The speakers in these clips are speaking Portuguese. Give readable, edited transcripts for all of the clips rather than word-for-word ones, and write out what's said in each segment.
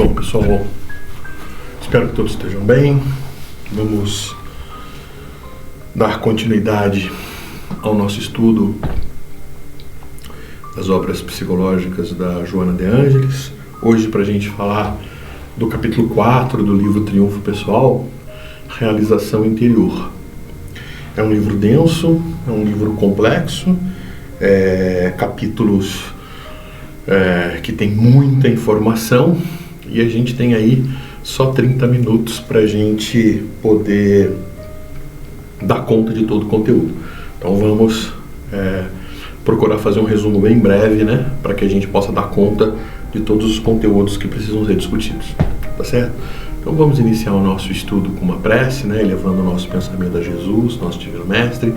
Bom, pessoal, espero que todos estejam bem. Vamos dar continuidade ao nosso estudo das obras psicológicas da Joana de Ângelis. Hoje, para a gente falar do capítulo 4 do livro Triunfo Pessoal, Realização Interior. É um livro denso, é um livro complexo, capítulos que tem muita informação, e a gente tem aí só 30 minutos para a gente poder dar conta de todo o conteúdo. Então vamos procurar fazer um resumo bem breve, né, para que a gente possa dar conta de todos os conteúdos que precisam ser discutidos, tá certo? Então vamos iniciar o nosso estudo com uma prece, né, elevando o nosso pensamento a Jesus, nosso Divino Mestre,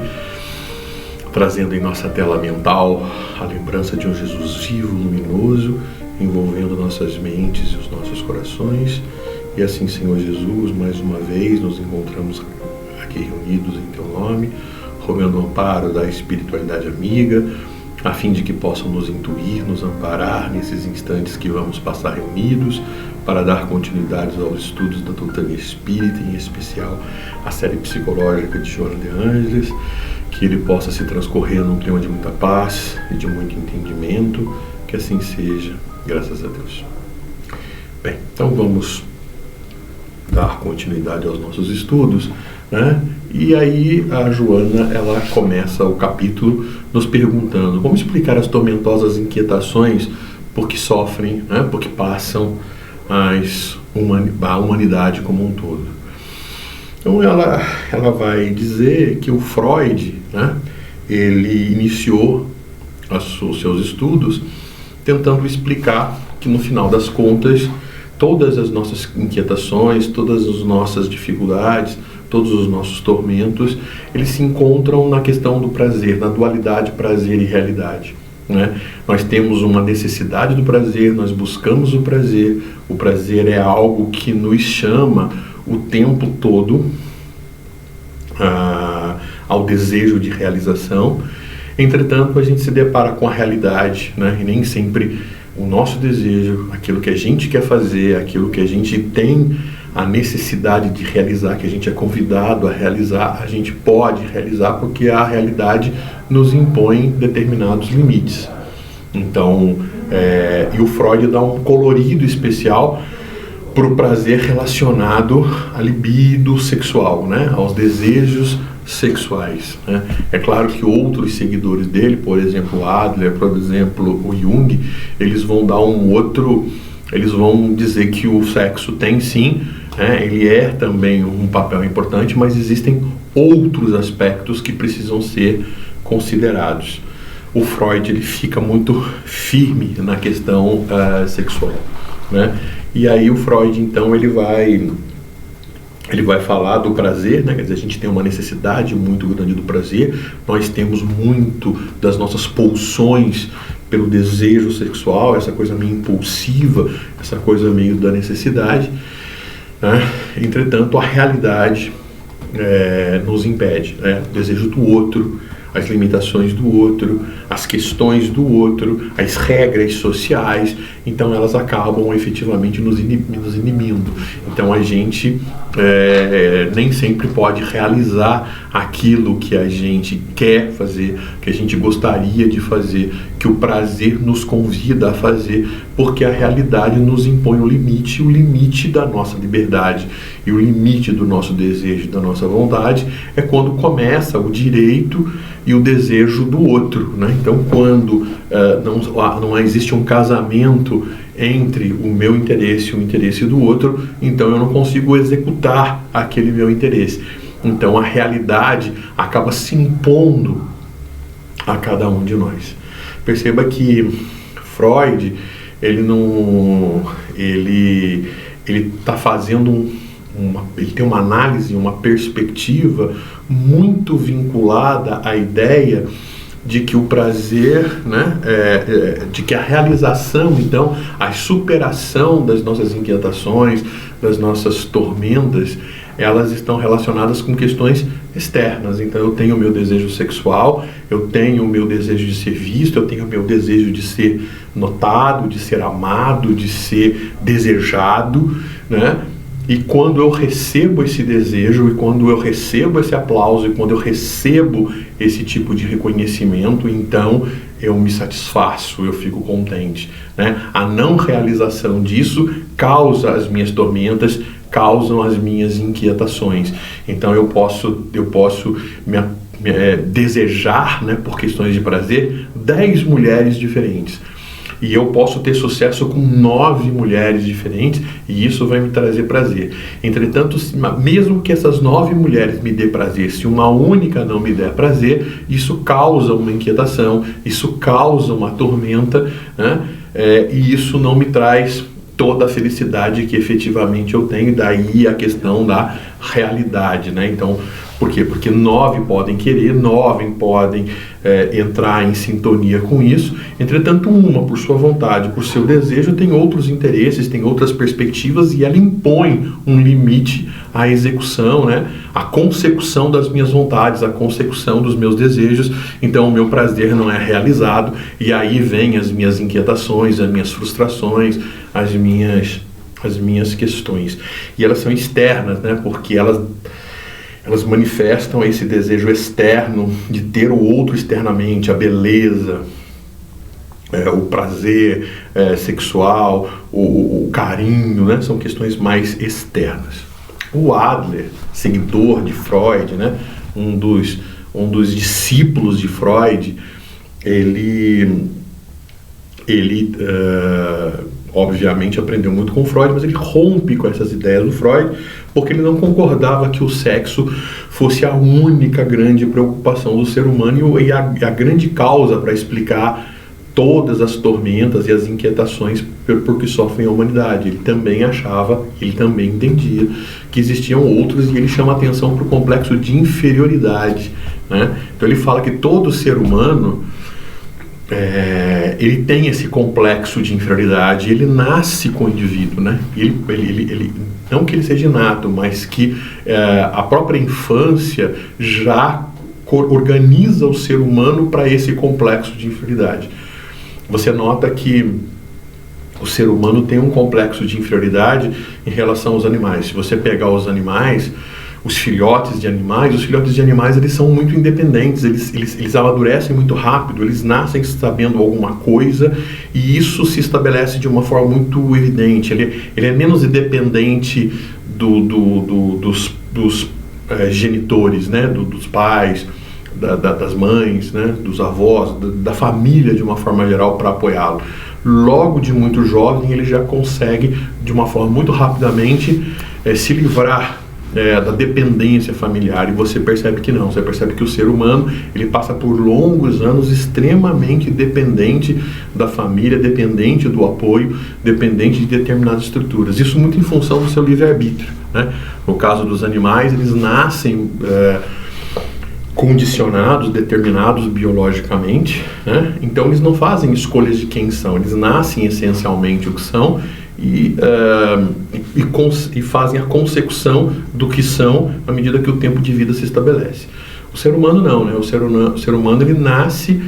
trazendo em nossa tela mental a lembrança de um Jesus vivo, luminoso, envolvendo nossas mentes e os nossos corações. E assim, Senhor Jesus, mais uma vez nos encontramos aqui reunidos em Teu nome, rogando o amparo da espiritualidade amiga, a fim de que possam nos intuir, nos amparar nesses instantes que vamos passar reunidos, para dar continuidade aos estudos da doutrina espírita, em especial a série psicológica de Joana de Ângelis, que ele possa se transcorrer num clima de muita paz e de muito entendimento, que assim seja, graças a Deus. Bem, então vamos dar continuidade aos nossos estudos, né? E aí a Joana, ela começa o capítulo nos perguntando como explicar as tormentosas inquietações por que sofrem, né? Por que passam a humanidade como um todo. Então ela vai dizer que o Freud, né, ele iniciou os seus estudos tentando explicar que no final das contas todas as nossas inquietações, todas as nossas dificuldades, todos os nossos tormentos, eles se encontram na questão do prazer, na dualidade prazer e realidade, né? Nós temos uma necessidade do prazer, nós buscamos o prazer é algo que nos chama o tempo todo ao desejo de realização. Entretanto, a gente se depara com a realidade, né? E nem sempre o nosso desejo, aquilo que a gente quer fazer, aquilo que a gente tem a necessidade de realizar, que a gente é convidado a realizar, a gente pode realizar, porque a realidade nos impõe determinados limites. Então, e o Freud dá um colorido especial para o prazer relacionado à libido sexual, né? Aos desejos sexuais, né? É claro que outros seguidores dele, por exemplo, o Adler, por exemplo, o Jung, eles vão dar eles vão dizer que o sexo tem sim, né? Ele é também um papel importante, mas existem outros aspectos que precisam ser considerados. O Freud, ele fica muito firme na questão sexual, né? E aí o Freud, então, ele vai falar do prazer, né? Quer dizer, a gente tem uma necessidade muito grande do prazer, nós temos muito das nossas pulsões pelo desejo sexual, essa coisa meio impulsiva, essa coisa meio da necessidade, né? Entretanto, a realidade nos impede, né? O desejo do outro, as limitações do outro, as questões do outro, as regras sociais, então elas acabam efetivamente nos inibindo. Então a gente nem sempre pode realizar aquilo que a gente quer fazer, que a gente gostaria de fazer, que o prazer nos convida a fazer, porque a realidade nos impõe o limite da nossa liberdade. E o limite do nosso desejo, da nossa vontade, é quando começa o direito e o desejo do outro, né? Então, quando não existe um casamento entre o meu interesse e o interesse do outro, então eu não consigo executar aquele meu interesse. Então, a realidade acaba se impondo a cada um de nós. Perceba que Freud, ele está fazendo ele tem uma análise, uma perspectiva muito vinculada à ideia de que o prazer, né, de que a realização, então, a superação das nossas inquietações, das nossas tormentas, elas estão relacionadas com questões externas. Então eu tenho o meu desejo sexual, eu tenho o meu desejo de ser visto, eu tenho o meu desejo de ser notado, de ser amado, de ser desejado, né? E quando eu recebo esse desejo, e quando eu recebo esse aplauso, e quando eu recebo esse tipo de reconhecimento, então eu me satisfaço, eu fico contente, né? A não realização disso causa as minhas tormentas, causam as minhas inquietações. Então eu posso desejar, né, por questões de prazer, 10 mulheres diferentes. E eu posso ter sucesso com 9 mulheres diferentes, e isso vai me trazer prazer. Entretanto, mesmo que essas 9 mulheres me dê prazer, se uma única não me der prazer, isso causa uma inquietação, isso causa uma tormenta, né? E isso não me traz toda a felicidade que efetivamente eu tenho. Daí a questão da realidade, né? Então, por quê? Porque 9 podem querer, 9 podem entrar em sintonia com isso. Entretanto, uma, por sua vontade, por seu desejo, tem outros interesses, tem outras perspectivas, e ela impõe um limite à execução, né? À consecução das minhas vontades, à consecução dos meus desejos. Então o meu prazer não é realizado, e aí vem as minhas inquietações, as minhas frustrações, as minhas questões. E elas são externas, né? Porque elas manifestam esse desejo externo de ter o outro externamente, a beleza, o prazer sexual, o carinho, né? São questões mais externas. O Adler, seguidor de Freud, né? um dos discípulos de Freud, ele obviamente aprendeu muito com Freud, mas ele rompe com essas ideias do Freud, porque ele não concordava que o sexo fosse a única grande preocupação do ser humano e a grande causa para explicar todas as tormentas e as inquietações por que sofrem a humanidade. Ele também achava, ele também entendia que existiam outros, e ele chama atenção para o complexo de inferioridade, né? Então ele fala que todo ser humano ele tem esse complexo de inferioridade, ele nasce com o indivíduo, né? Ele não que ele seja inato, mas que a própria infância já organiza o ser humano para esse complexo de inferioridade. Você nota que o ser humano tem um complexo de inferioridade em relação aos animais. Se você pegar os animais, os filhotes de animais, eles são muito independentes, eles amadurecem muito rápido, eles nascem sabendo alguma coisa, e isso se estabelece de uma forma muito evidente. Ele é menos independente dos genitores, né? Dos pais, das mães, né? Dos avós, da família de uma forma geral, para apoiá-lo. Logo de muito jovem, ele já consegue, de uma forma muito rapidamente, se livrar da dependência familiar, e você percebe que não, você percebe que o ser humano, ele passa por longos anos extremamente dependente da família, dependente do apoio, dependente de determinadas estruturas. Isso muito em função do seu livre-arbítrio, né? No caso dos animais, eles nascem condicionados, determinados biologicamente, né? Então eles não fazem escolhas de quem são, eles nascem essencialmente o que são, e fazem a consecução do que são à medida que o tempo de vida se estabelece. O ser humano não, né? O ser humano ele nasce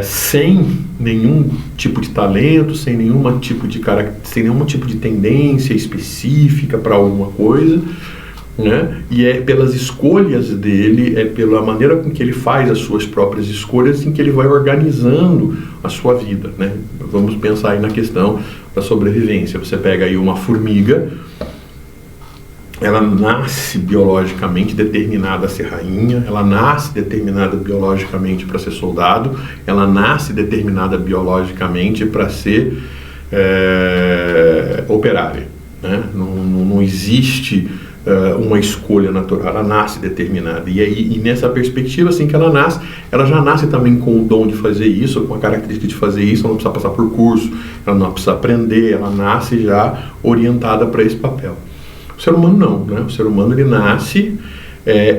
sem nenhum tipo de talento, sem nenhum tipo de tendência específica para alguma coisa, né? E é pelas escolhas dele, é pela maneira com que ele faz as suas próprias escolhas, em que ele vai organizando a sua vida, né? Vamos pensar aí na questão da sobrevivência. Você pega aí uma formiga, ela nasce biologicamente determinada a ser rainha, ela nasce determinada biologicamente para ser soldado, ela nasce determinada biologicamente para ser operária, né? Não existe uma escolha natural, ela nasce determinada. E nessa perspectiva, assim que ela nasce, ela já nasce também com o dom de fazer isso, com a característica de fazer isso, ela não precisa passar por curso, ela não precisa aprender, ela nasce já orientada para esse papel. O ser humano não, né? O ser humano ele nasce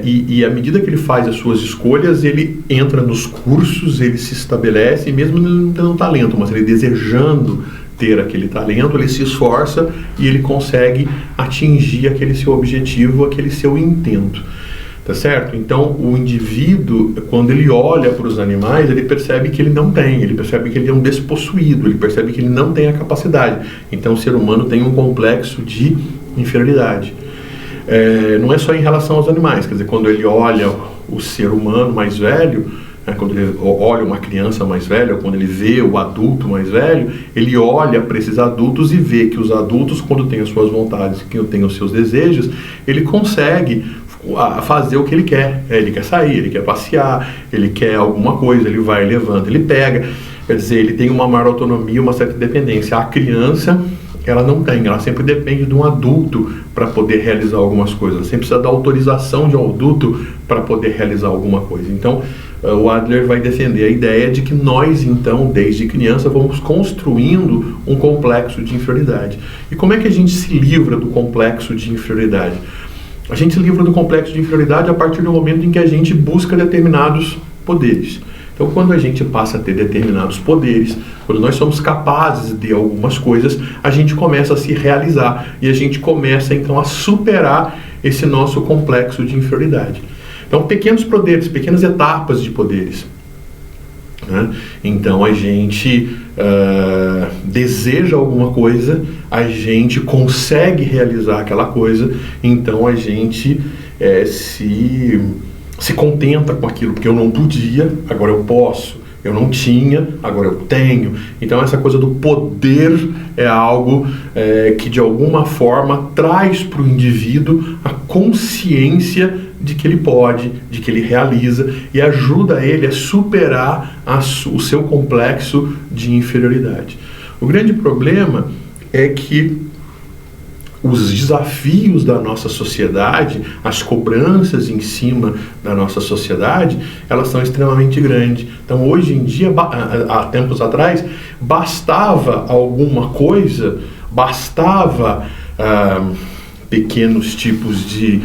e à medida que ele faz as suas escolhas, ele entra nos cursos, ele se estabelece, e mesmo ele não tendo talento, mas ele desejando ter aquele talento, ele se esforça e ele consegue atingir aquele seu objetivo, aquele seu intento. Tá certo? Então, o indivíduo, quando ele olha para os animais, ele percebe que ele não tem, ele percebe que ele é um despossuído, ele percebe que ele não tem a capacidade. Então, o ser humano tem um complexo de inferioridade. Não é só em relação aos animais, quer dizer, quando ele olha o ser humano mais velho, quando ele olha uma criança mais velha, ou quando ele vê o adulto mais velho, ele olha para esses adultos e vê que os adultos, quando têm as suas vontades, que têm os seus desejos, ele consegue fazer o que ele quer. Ele quer sair, ele quer passear, ele quer alguma coisa, ele vai, levanta, ele pega. Quer dizer, ele tem uma maior autonomia, uma certa independência. A criança, ela não tem, ela sempre depende de um adulto para poder realizar algumas coisas. Ela sempre precisa da autorização de um adulto para poder realizar alguma coisa. Então, o Adler vai defender a ideia de que nós, então, desde criança, vamos construindo um complexo de inferioridade. E como é que a gente se livra do complexo de inferioridade? A gente se livra do complexo de inferioridade a partir do momento em que a gente busca determinados poderes. Então, quando a gente passa a ter determinados poderes, quando nós somos capazes de algumas coisas, a gente começa a se realizar e a gente começa, então, a superar esse nosso complexo de inferioridade. Então, pequenos poderes, pequenas etapas de poderes. Né? Então, a gente deseja alguma coisa, a gente consegue realizar aquela coisa, então a gente se contenta com aquilo, porque eu não podia, agora eu posso. Eu não tinha, agora eu tenho. Então essa coisa do poder é algo que de alguma forma traz para o indivíduo a consciência de que ele pode, de que ele realiza e ajuda ele a superar o seu complexo de inferioridade. O grande problema é que os desafios da nossa sociedade, as cobranças em cima da nossa sociedade, elas são extremamente grandes. Então, hoje em dia, há tempos atrás, bastava alguma coisa, bastava pequenos tipos de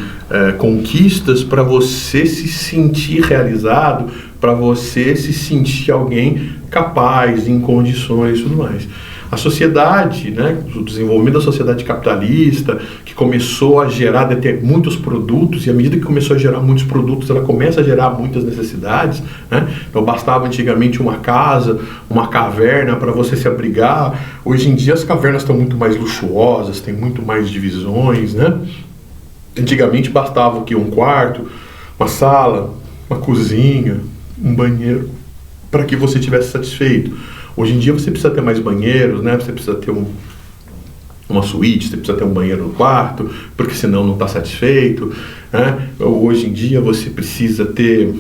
conquistas para você se sentir realizado, para você se sentir alguém capaz, em condições e tudo mais. A sociedade, né, o desenvolvimento da sociedade capitalista, que começou a gerar muitos produtos, e à medida que começou a gerar muitos produtos, ela começa a gerar muitas necessidades. Né? Então bastava antigamente uma casa, uma caverna para você se abrigar. Hoje em dia as cavernas estão muito mais luxuosas, tem muito mais divisões. Né? Antigamente bastava o quê? Um quarto, uma sala, uma cozinha, um banheiro, para que você estivesse satisfeito. Hoje em dia você precisa ter mais banheiros, né? Você precisa ter uma suíte, você precisa ter um banheiro no quarto, porque senão não está satisfeito. Né? Hoje em dia você precisa ter,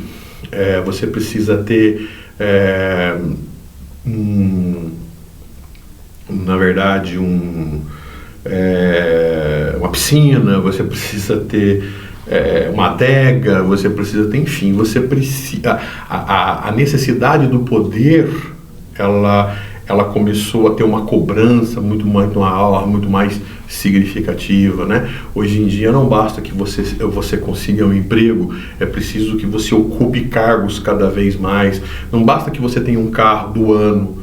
na verdade, uma piscina, você precisa ter uma adega, você precisa ter, enfim, você precisa. A necessidade do poder, ela começou a ter uma cobrança muito mais significativa, né? Hoje em dia não basta que você consiga um emprego, é preciso que você ocupe cargos cada vez mais. Não basta que você tenha um carro do ano,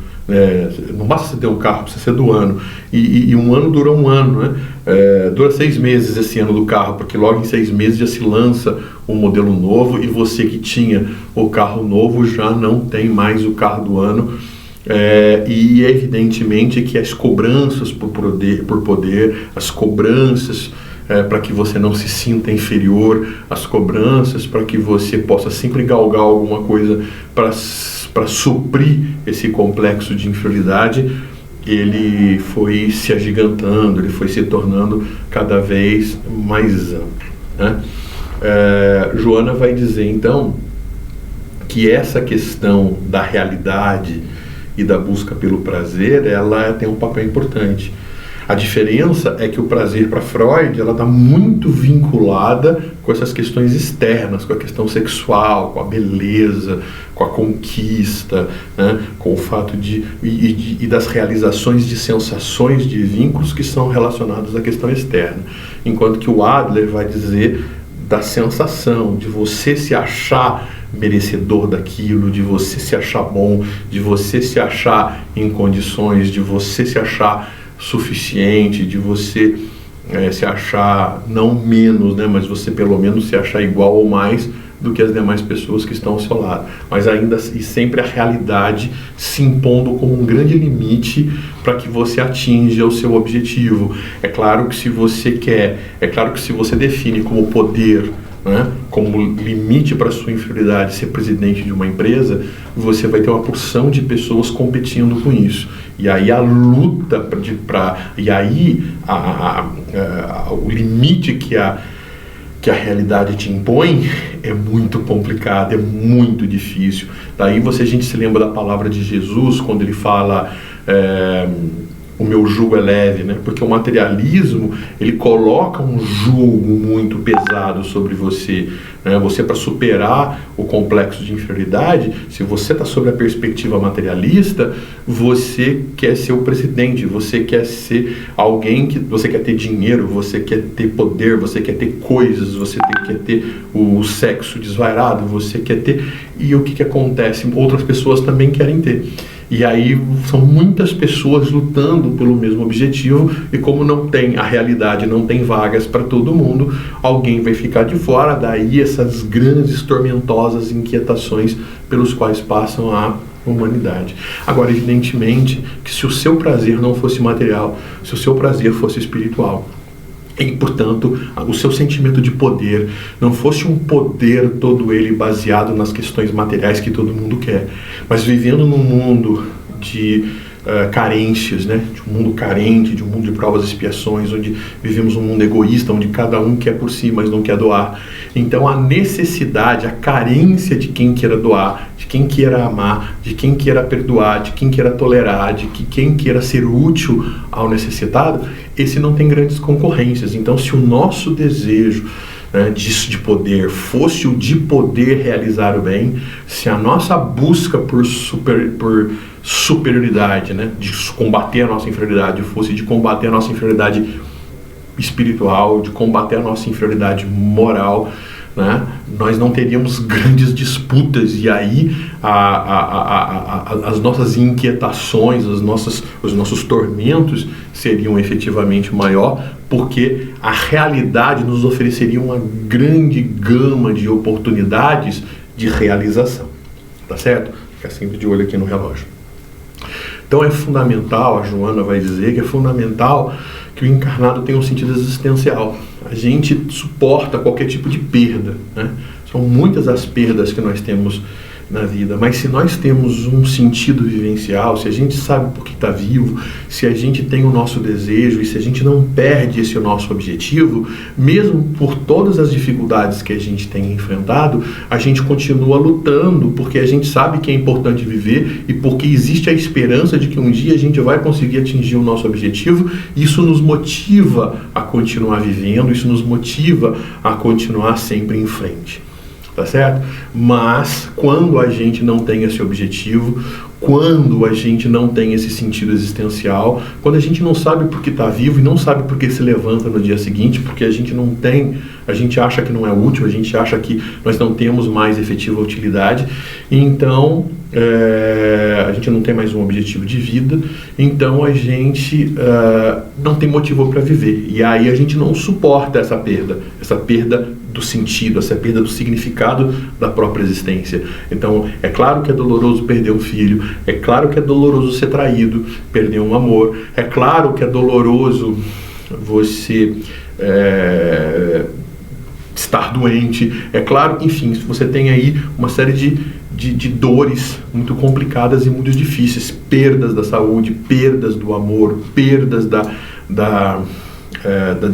não basta você ter um carro, precisa ser do ano. E um ano dura um ano, né? Dura 6 meses esse ano do carro, porque logo em 6 meses já se lança um modelo novo e você que tinha o carro novo já não tem mais o carro do ano. E evidentemente que as cobranças por poder, as cobranças para que você não se sinta inferior, as cobranças para que você possa sempre galgar alguma coisa para suprir esse complexo de inferioridade, ele foi se agigantando, ele foi se tornando cada vez mais amplo. Né? Joana vai dizer então que essa questão da realidade e da busca pelo prazer, ela tem um papel importante. A diferença é que o prazer para Freud, ela está muito vinculada com essas questões externas, com a questão sexual, com a beleza, com a conquista, né? Com o fato e das realizações de sensações, de vínculos que são relacionados à questão externa. Enquanto que o Adler vai dizer da sensação de você se achar merecedor daquilo, de você se achar bom, de você se achar em condições, de você se achar suficiente, de você se achar não menos, né, mas você pelo menos se achar igual ou mais do que as demais pessoas que estão ao seu lado. Mas ainda e sempre a realidade se impondo como um grande limite para que você atinja o seu objetivo. É claro que se você define como poder, né, como limite para a sua inferioridade ser presidente de uma empresa, você vai ter uma porção de pessoas competindo com isso. E aí a luta o limite que a realidade te impõe é muito complicado, é muito difícil. Daí a gente se lembra da palavra de Jesus quando ele fala o meu jugo é leve, né? Porque o materialismo, ele coloca um jugo muito pesado sobre você, né? Você, para superar o complexo de inferioridade, se você está sob a perspectiva materialista, você quer ser o presidente, você quer ser alguém você quer ter dinheiro, você quer ter poder, você quer ter coisas, você quer ter o sexo desvairado, você quer ter... E o que acontece? Outras pessoas também querem ter. E aí são muitas pessoas lutando pelo mesmo objetivo, e como a realidade não tem vagas para todo mundo, alguém vai ficar de fora, daí essas grandes, tormentosas inquietações pelos quais passam a humanidade. Agora, evidentemente, que se o seu prazer não fosse material, se o seu prazer fosse espiritual, e, portanto, o seu sentimento de poder não fosse um poder todo ele baseado nas questões materiais que todo mundo quer, mas vivendo num mundo de carências, né? De um mundo carente, de um mundo de provas e expiações, onde vivemos um mundo egoísta, onde cada um quer por si, mas não quer doar. Então a necessidade, a carência de quem queira doar, de quem queira amar, de quem queira perdoar, de quem queira tolerar, de quem queira ser útil ao necessitado, esse não tem grandes concorrências. Então, se o nosso desejo disso de poder fosse o de poder realizar o bem, se a nossa busca por superioridade, né, de combater a nossa inferioridade, fosse de combater a nossa inferioridade espiritual, de combater a nossa inferioridade moral, né, nós não teríamos grandes disputas, e aí as nossas inquietações, os nossos tormentos seriam efetivamente maior, porque a realidade nos ofereceria uma grande gama de oportunidades de realização, tá certo? Fica sempre de olho aqui no relógio. Então é fundamental, a Joana vai dizer que é fundamental que o encarnado tenha um sentido existencial. A gente suporta qualquer tipo de perda, né? São muitas as perdas que nós temos na vida, mas se nós temos um sentido vivencial, se a gente sabe por que está vivo, se a gente tem o nosso desejo e se a gente não perde esse nosso objetivo, mesmo por todas as dificuldades que a gente tem enfrentado, a gente continua lutando, porque a gente sabe que é importante viver e porque existe a esperança de que um dia a gente vai conseguir atingir o nosso objetivo. Isso nos motiva a continuar vivendo, isso nos motiva a continuar sempre em frente. Tá certo? Mas quando a gente não tem esse objetivo, quando a gente não tem esse sentido existencial, quando a gente não sabe por que está vivo e não sabe por que se levanta no dia seguinte, porque a gente não tem, a gente acha que não é útil, a gente acha que nós não temos mais efetiva utilidade, então a gente não tem mais um objetivo de vida, então a gente não tem motivo para viver, e aí a gente não suporta essa perda do sentido, essa perda do significado da própria existência. Então, é claro que é doloroso perder um filho, é claro que é doloroso ser traído, perder um amor, é claro que é doloroso você estar doente, é claro, enfim, você tem aí uma série de dores muito complicadas e muito difíceis, perdas da saúde, perdas do amor, perdas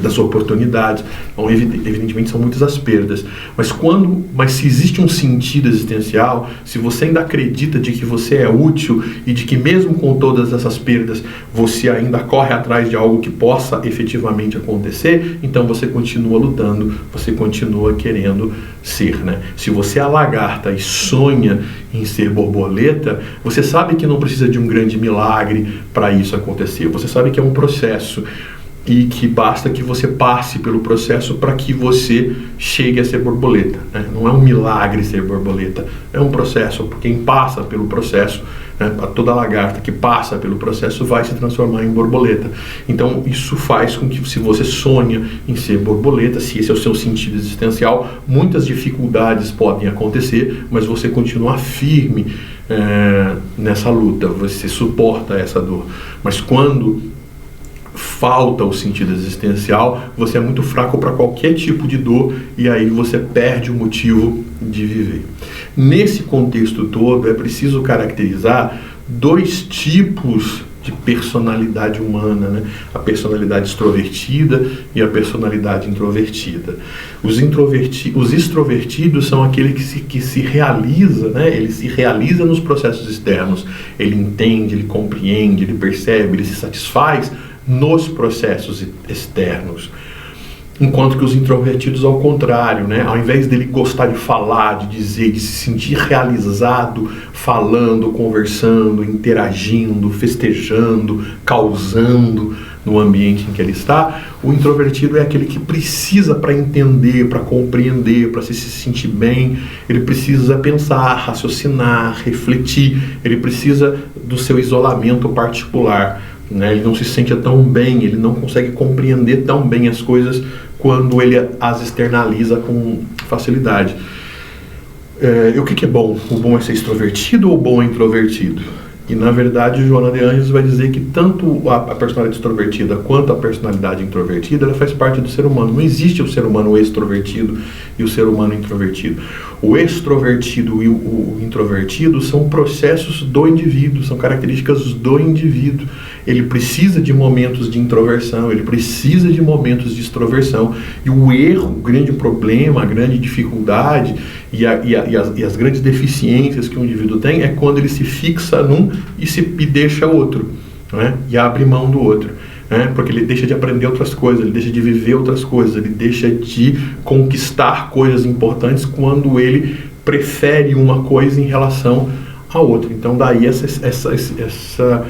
das oportunidades. Então, evidentemente são muitas as perdas, mas se existe um sentido existencial, se você ainda acredita de que você é útil e de que mesmo com todas essas perdas você ainda corre atrás de algo que possa efetivamente acontecer, então você continua lutando, você continua querendo ser, né? Se você é a lagarta e sonha em ser borboleta, você sabe que não precisa de um grande milagre para isso acontecer, você sabe que é um processo. e que basta que você passe pelo processo para que você chegue a ser borboleta, né? Não é um milagre ser borboleta, é um processo. Quem passa pelo processo, né, toda lagarta que passa pelo processo vai se transformar em borboleta. Então isso faz com que, se você sonha em ser borboleta, se esse é o seu sentido existencial, muitas dificuldades podem acontecer, mas você continua firme nessa luta, você suporta essa dor. Mas quando falta o sentido existencial, você é muito fraco para qualquer tipo de dor, e aí você perde o motivo de viver. Nesse contexto todo, é preciso caracterizar dois tipos de personalidade humana, né? A personalidade extrovertida e a personalidade introvertida. Os extrovertidos são aqueles que se realiza, né? Ele se realiza nos processos externos, ele entende, ele compreende, ele percebe, ele se satisfaz nos processos externos. Enquanto que os introvertidos, ao contrário, né? Ao invés dele gostar de falar, de dizer, de se sentir realizado falando, conversando, interagindo, festejando, causando no ambiente em que ele está, o introvertido é aquele que precisa, para entender, para compreender, para se sentir bem, ele precisa pensar, raciocinar, refletir, ele precisa do seu isolamento particular, né? Ele não se sente tão bem, ele não consegue compreender tão bem as coisas quando ele as externaliza com facilidade. O que é bom? O bom é ser extrovertido ou o bom é introvertido? E, na verdade, Joana de Ângeles vai dizer que tanto a personalidade extrovertida quanto a personalidade introvertida, ela faz parte do ser humano. Não existe o ser humano extrovertido e o ser humano introvertido. O extrovertido e o introvertido são processos do indivíduo, são características do indivíduo. Ele precisa de momentos de introversão, ele precisa de momentos de extroversão. E o erro, o grande problema, a grande dificuldade e as grandes deficiências que o indivíduo tem é quando ele se fixa num e deixa outro, né? E abre mão do outro, né? Porque ele deixa de aprender outras coisas, ele deixa de viver outras coisas, ele deixa de conquistar coisas importantes quando ele prefere uma coisa em relação a outra. Então daí essa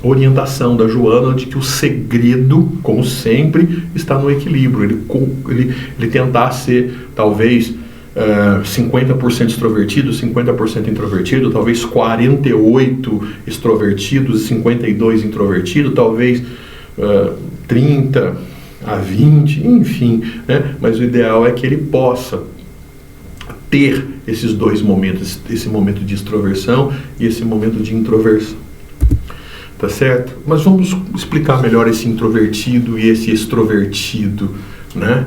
orientação da Joana de que o segredo, como sempre, está no equilíbrio. Ele tentar ser, talvez, 50% extrovertido, 50% introvertido, talvez 48 extrovertidos e 52 introvertidos, talvez 30 a 20, enfim, né? Mas o ideal é que ele possa ter esses dois momentos, esse momento de extroversão e esse momento de introversão. Tá certo? Mas vamos explicar melhor esse introvertido e esse extrovertido, né?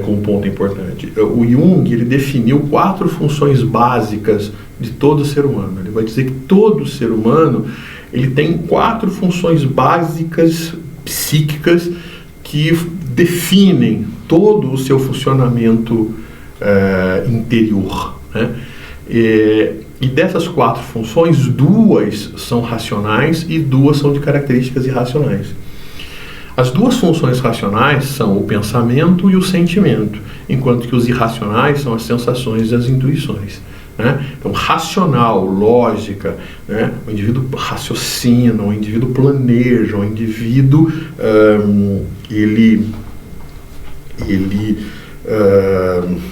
Com um ponto importante. O Jung, ele definiu 4 funções básicas de todo ser humano. Ele vai dizer que todo ser humano, ele tem 4 funções básicas psíquicas que definem todo o seu funcionamento interior, né? E dessas 4 funções, 2 são racionais e 2 são de características irracionais. As 2 funções racionais são o pensamento e o sentimento, enquanto que os irracionais são as sensações e as intuições, né? Então, racional, lógica, né? O indivíduo raciocina, o indivíduo planeja, o indivíduo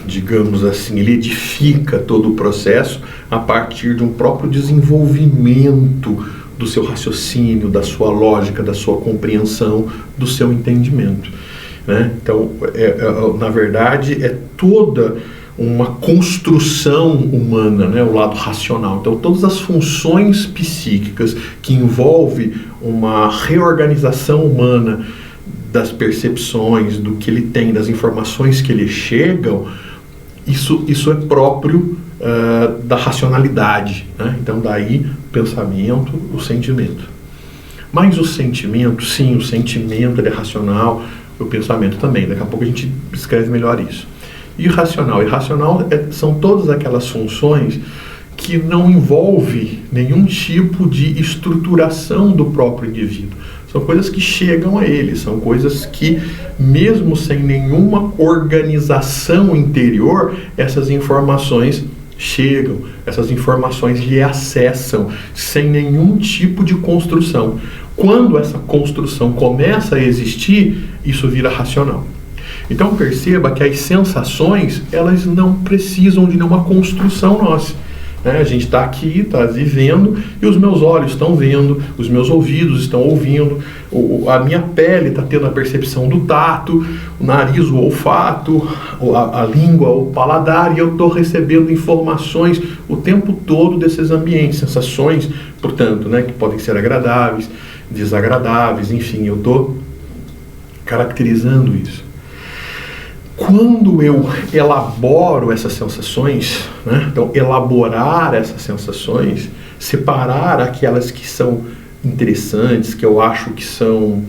digamos assim, ele edifica todo o processo a partir de um próprio desenvolvimento do seu raciocínio, da sua lógica, da sua compreensão, do seu entendimento, né? Então, na verdade, é toda uma construção humana, né? O lado racional. Então, todas as funções psíquicas que envolvem uma reorganização humana das percepções, do que ele tem, das informações que lhe chegam, isso é próprio da racionalidade, né? Então daí o pensamento, o sentimento. Mas o sentimento, sim, o sentimento ele é racional, o pensamento também. Daqui a pouco a gente escreve melhor isso. Irracional são todas aquelas funções que não envolvem nenhum tipo de estruturação do próprio indivíduo. São coisas que chegam a ele, são coisas que, mesmo sem nenhuma organização interior, essas informações chegam, essas informações lhe acessam, sem nenhum tipo de construção. Quando essa construção começa a existir, isso vira racional. Então perceba que as sensações, elas não precisam de nenhuma construção nossa. A gente está aqui, está vivendo, e os meus olhos estão vendo, os meus ouvidos estão ouvindo, a minha pele está tendo a percepção do tato, o nariz, o olfato, a língua, o paladar, e eu estou recebendo informações o tempo todo desses ambientes, sensações, portanto, que podem ser agradáveis, desagradáveis, enfim, eu estou caracterizando isso. Quando eu elaboro essas sensações, então elaborar essas sensações, separar aquelas que são interessantes, que eu acho que são,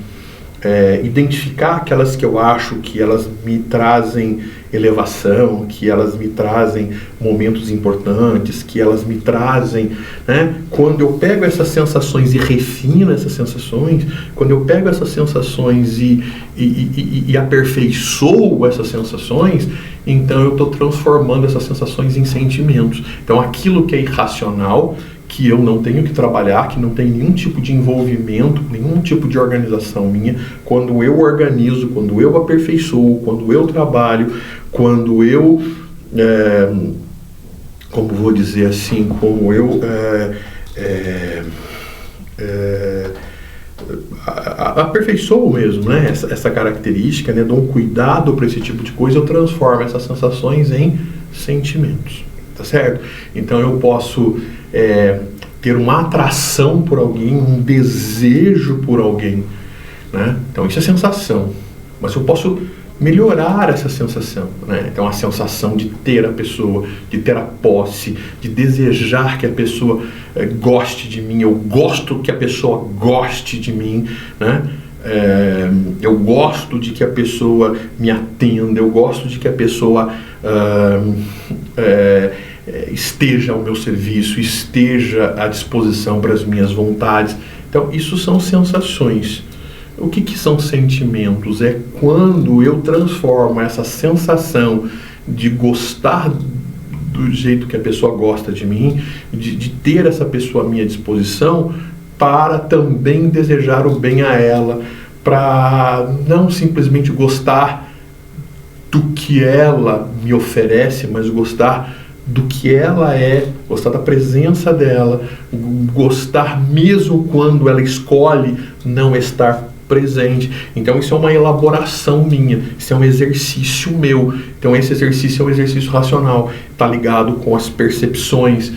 identificar aquelas que eu acho que elas me trazem elevação, que elas me trazem momentos importantes, que elas me trazem, quando eu pego essas sensações e refino essas sensações, quando eu pego essas sensações e aperfeiçoo essas sensações, então eu estou transformando essas sensações em sentimentos. Então aquilo que é irracional, que eu não tenho que trabalhar, que não tem nenhum tipo de envolvimento, nenhum tipo de organização minha, quando eu organizo, quando eu aperfeiçoo, quando eu trabalho, quando eu, como vou dizer assim, como eu aperfeiçoo mesmo, essa característica, dou um cuidado para esse tipo de coisa, eu transformo essas sensações em sentimentos, tá certo? Então eu posso ter uma atração por alguém, um desejo por alguém, então isso é sensação, mas eu posso melhorar essa sensação, então a sensação de ter a pessoa, de ter a posse, de desejar que a pessoa goste de mim, eu gosto que a pessoa goste de mim, eu gosto de que a pessoa me atenda, eu gosto de que a pessoa esteja ao meu serviço, esteja à disposição para as minhas vontades. Então isso são sensações. O que são sentimentos? É quando eu transformo essa sensação de gostar do jeito que a pessoa gosta de mim, de ter essa pessoa à minha disposição, para também desejar o bem a ela, para não simplesmente gostar do que ela me oferece, mas gostar do que ela é, gostar da presença dela, gostar mesmo quando ela escolhe não estar presente. Então isso é uma elaboração minha, isso é um exercício meu. Então esse exercício é um exercício racional, está ligado com as percepções,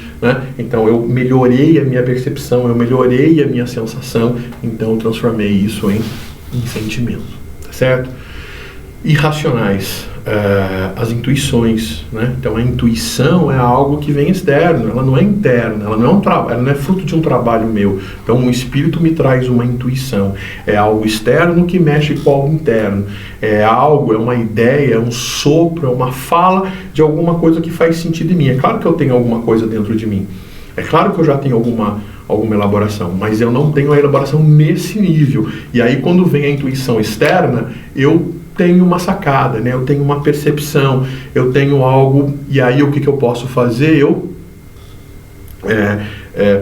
Então eu melhorei a minha percepção, eu melhorei a minha sensação, então eu transformei isso em sentimento, tá certo? Irracionais, as intuições, Então a intuição é algo que vem externo, ela não é interna, ela não é fruto de um trabalho meu. Então o espírito me traz uma intuição, é algo externo que mexe com algo interno, é uma ideia, é um sopro, é uma fala de alguma coisa que faz sentido em mim. É claro que eu tenho alguma coisa dentro de mim, é claro que eu já tenho alguma elaboração, mas eu não tenho a elaboração nesse nível. E aí quando vem a intuição externa, eu tenho uma sacada, eu tenho uma percepção, eu tenho algo, e aí o que eu posso fazer? Eu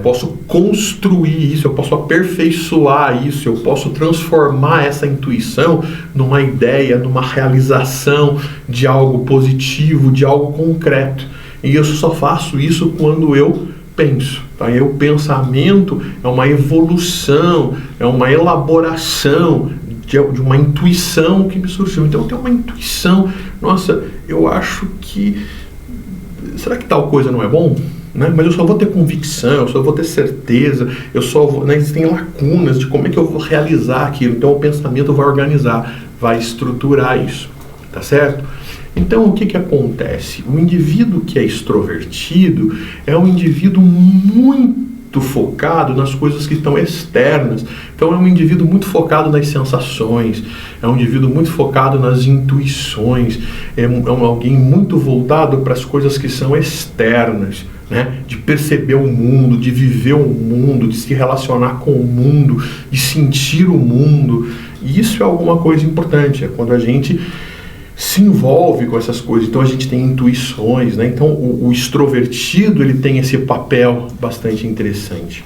posso construir isso, eu posso aperfeiçoar isso, eu posso transformar essa intuição numa ideia, numa realização de algo positivo, de algo concreto. E eu só faço isso quando eu penso. Tá? E o pensamento é uma evolução, é uma elaboração de uma intuição que me surgiu. Então eu tenho uma intuição, nossa, eu acho que, será que tal coisa não é bom? Mas eu só vou ter convicção, eu só vou ter certeza, eu só vou, existem lacunas de como é que eu vou realizar aquilo. Então o pensamento vai organizar, vai estruturar isso, tá certo? Então o que acontece? O indivíduo que é extrovertido é um indivíduo muito focado nas coisas que estão externas. Então é um indivíduo muito focado nas sensações, é um indivíduo muito focado nas intuições, é alguém muito voltado para as coisas que são externas, de perceber o mundo, de viver o mundo, de se relacionar com o mundo, de sentir o mundo. E isso é alguma coisa importante, é quando a gente se envolve com essas coisas. Então a gente tem intuições, Então o extrovertido, ele tem esse papel bastante interessante.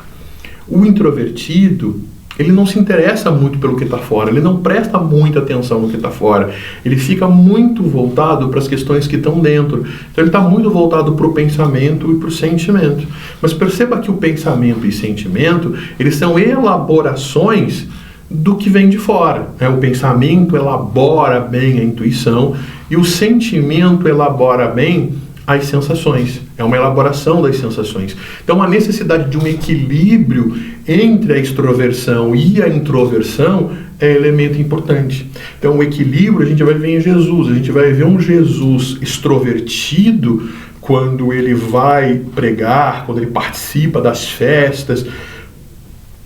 O introvertido, ele não se interessa muito pelo que está fora, ele não presta muita atenção no que está fora, ele fica muito voltado para as questões que estão dentro. Então ele está muito voltado para o pensamento e para o sentimento. Mas perceba que o pensamento e sentimento, eles são elaborações do que vem de fora. O pensamento elabora bem a intuição e o sentimento elabora bem as sensações. É uma elaboração das sensações. Então, a necessidade de um equilíbrio entre a extroversão e a introversão é elemento importante. Então, o equilíbrio a gente vai ver em Jesus. A gente vai ver um Jesus extrovertido quando ele vai pregar, quando ele participa das festas,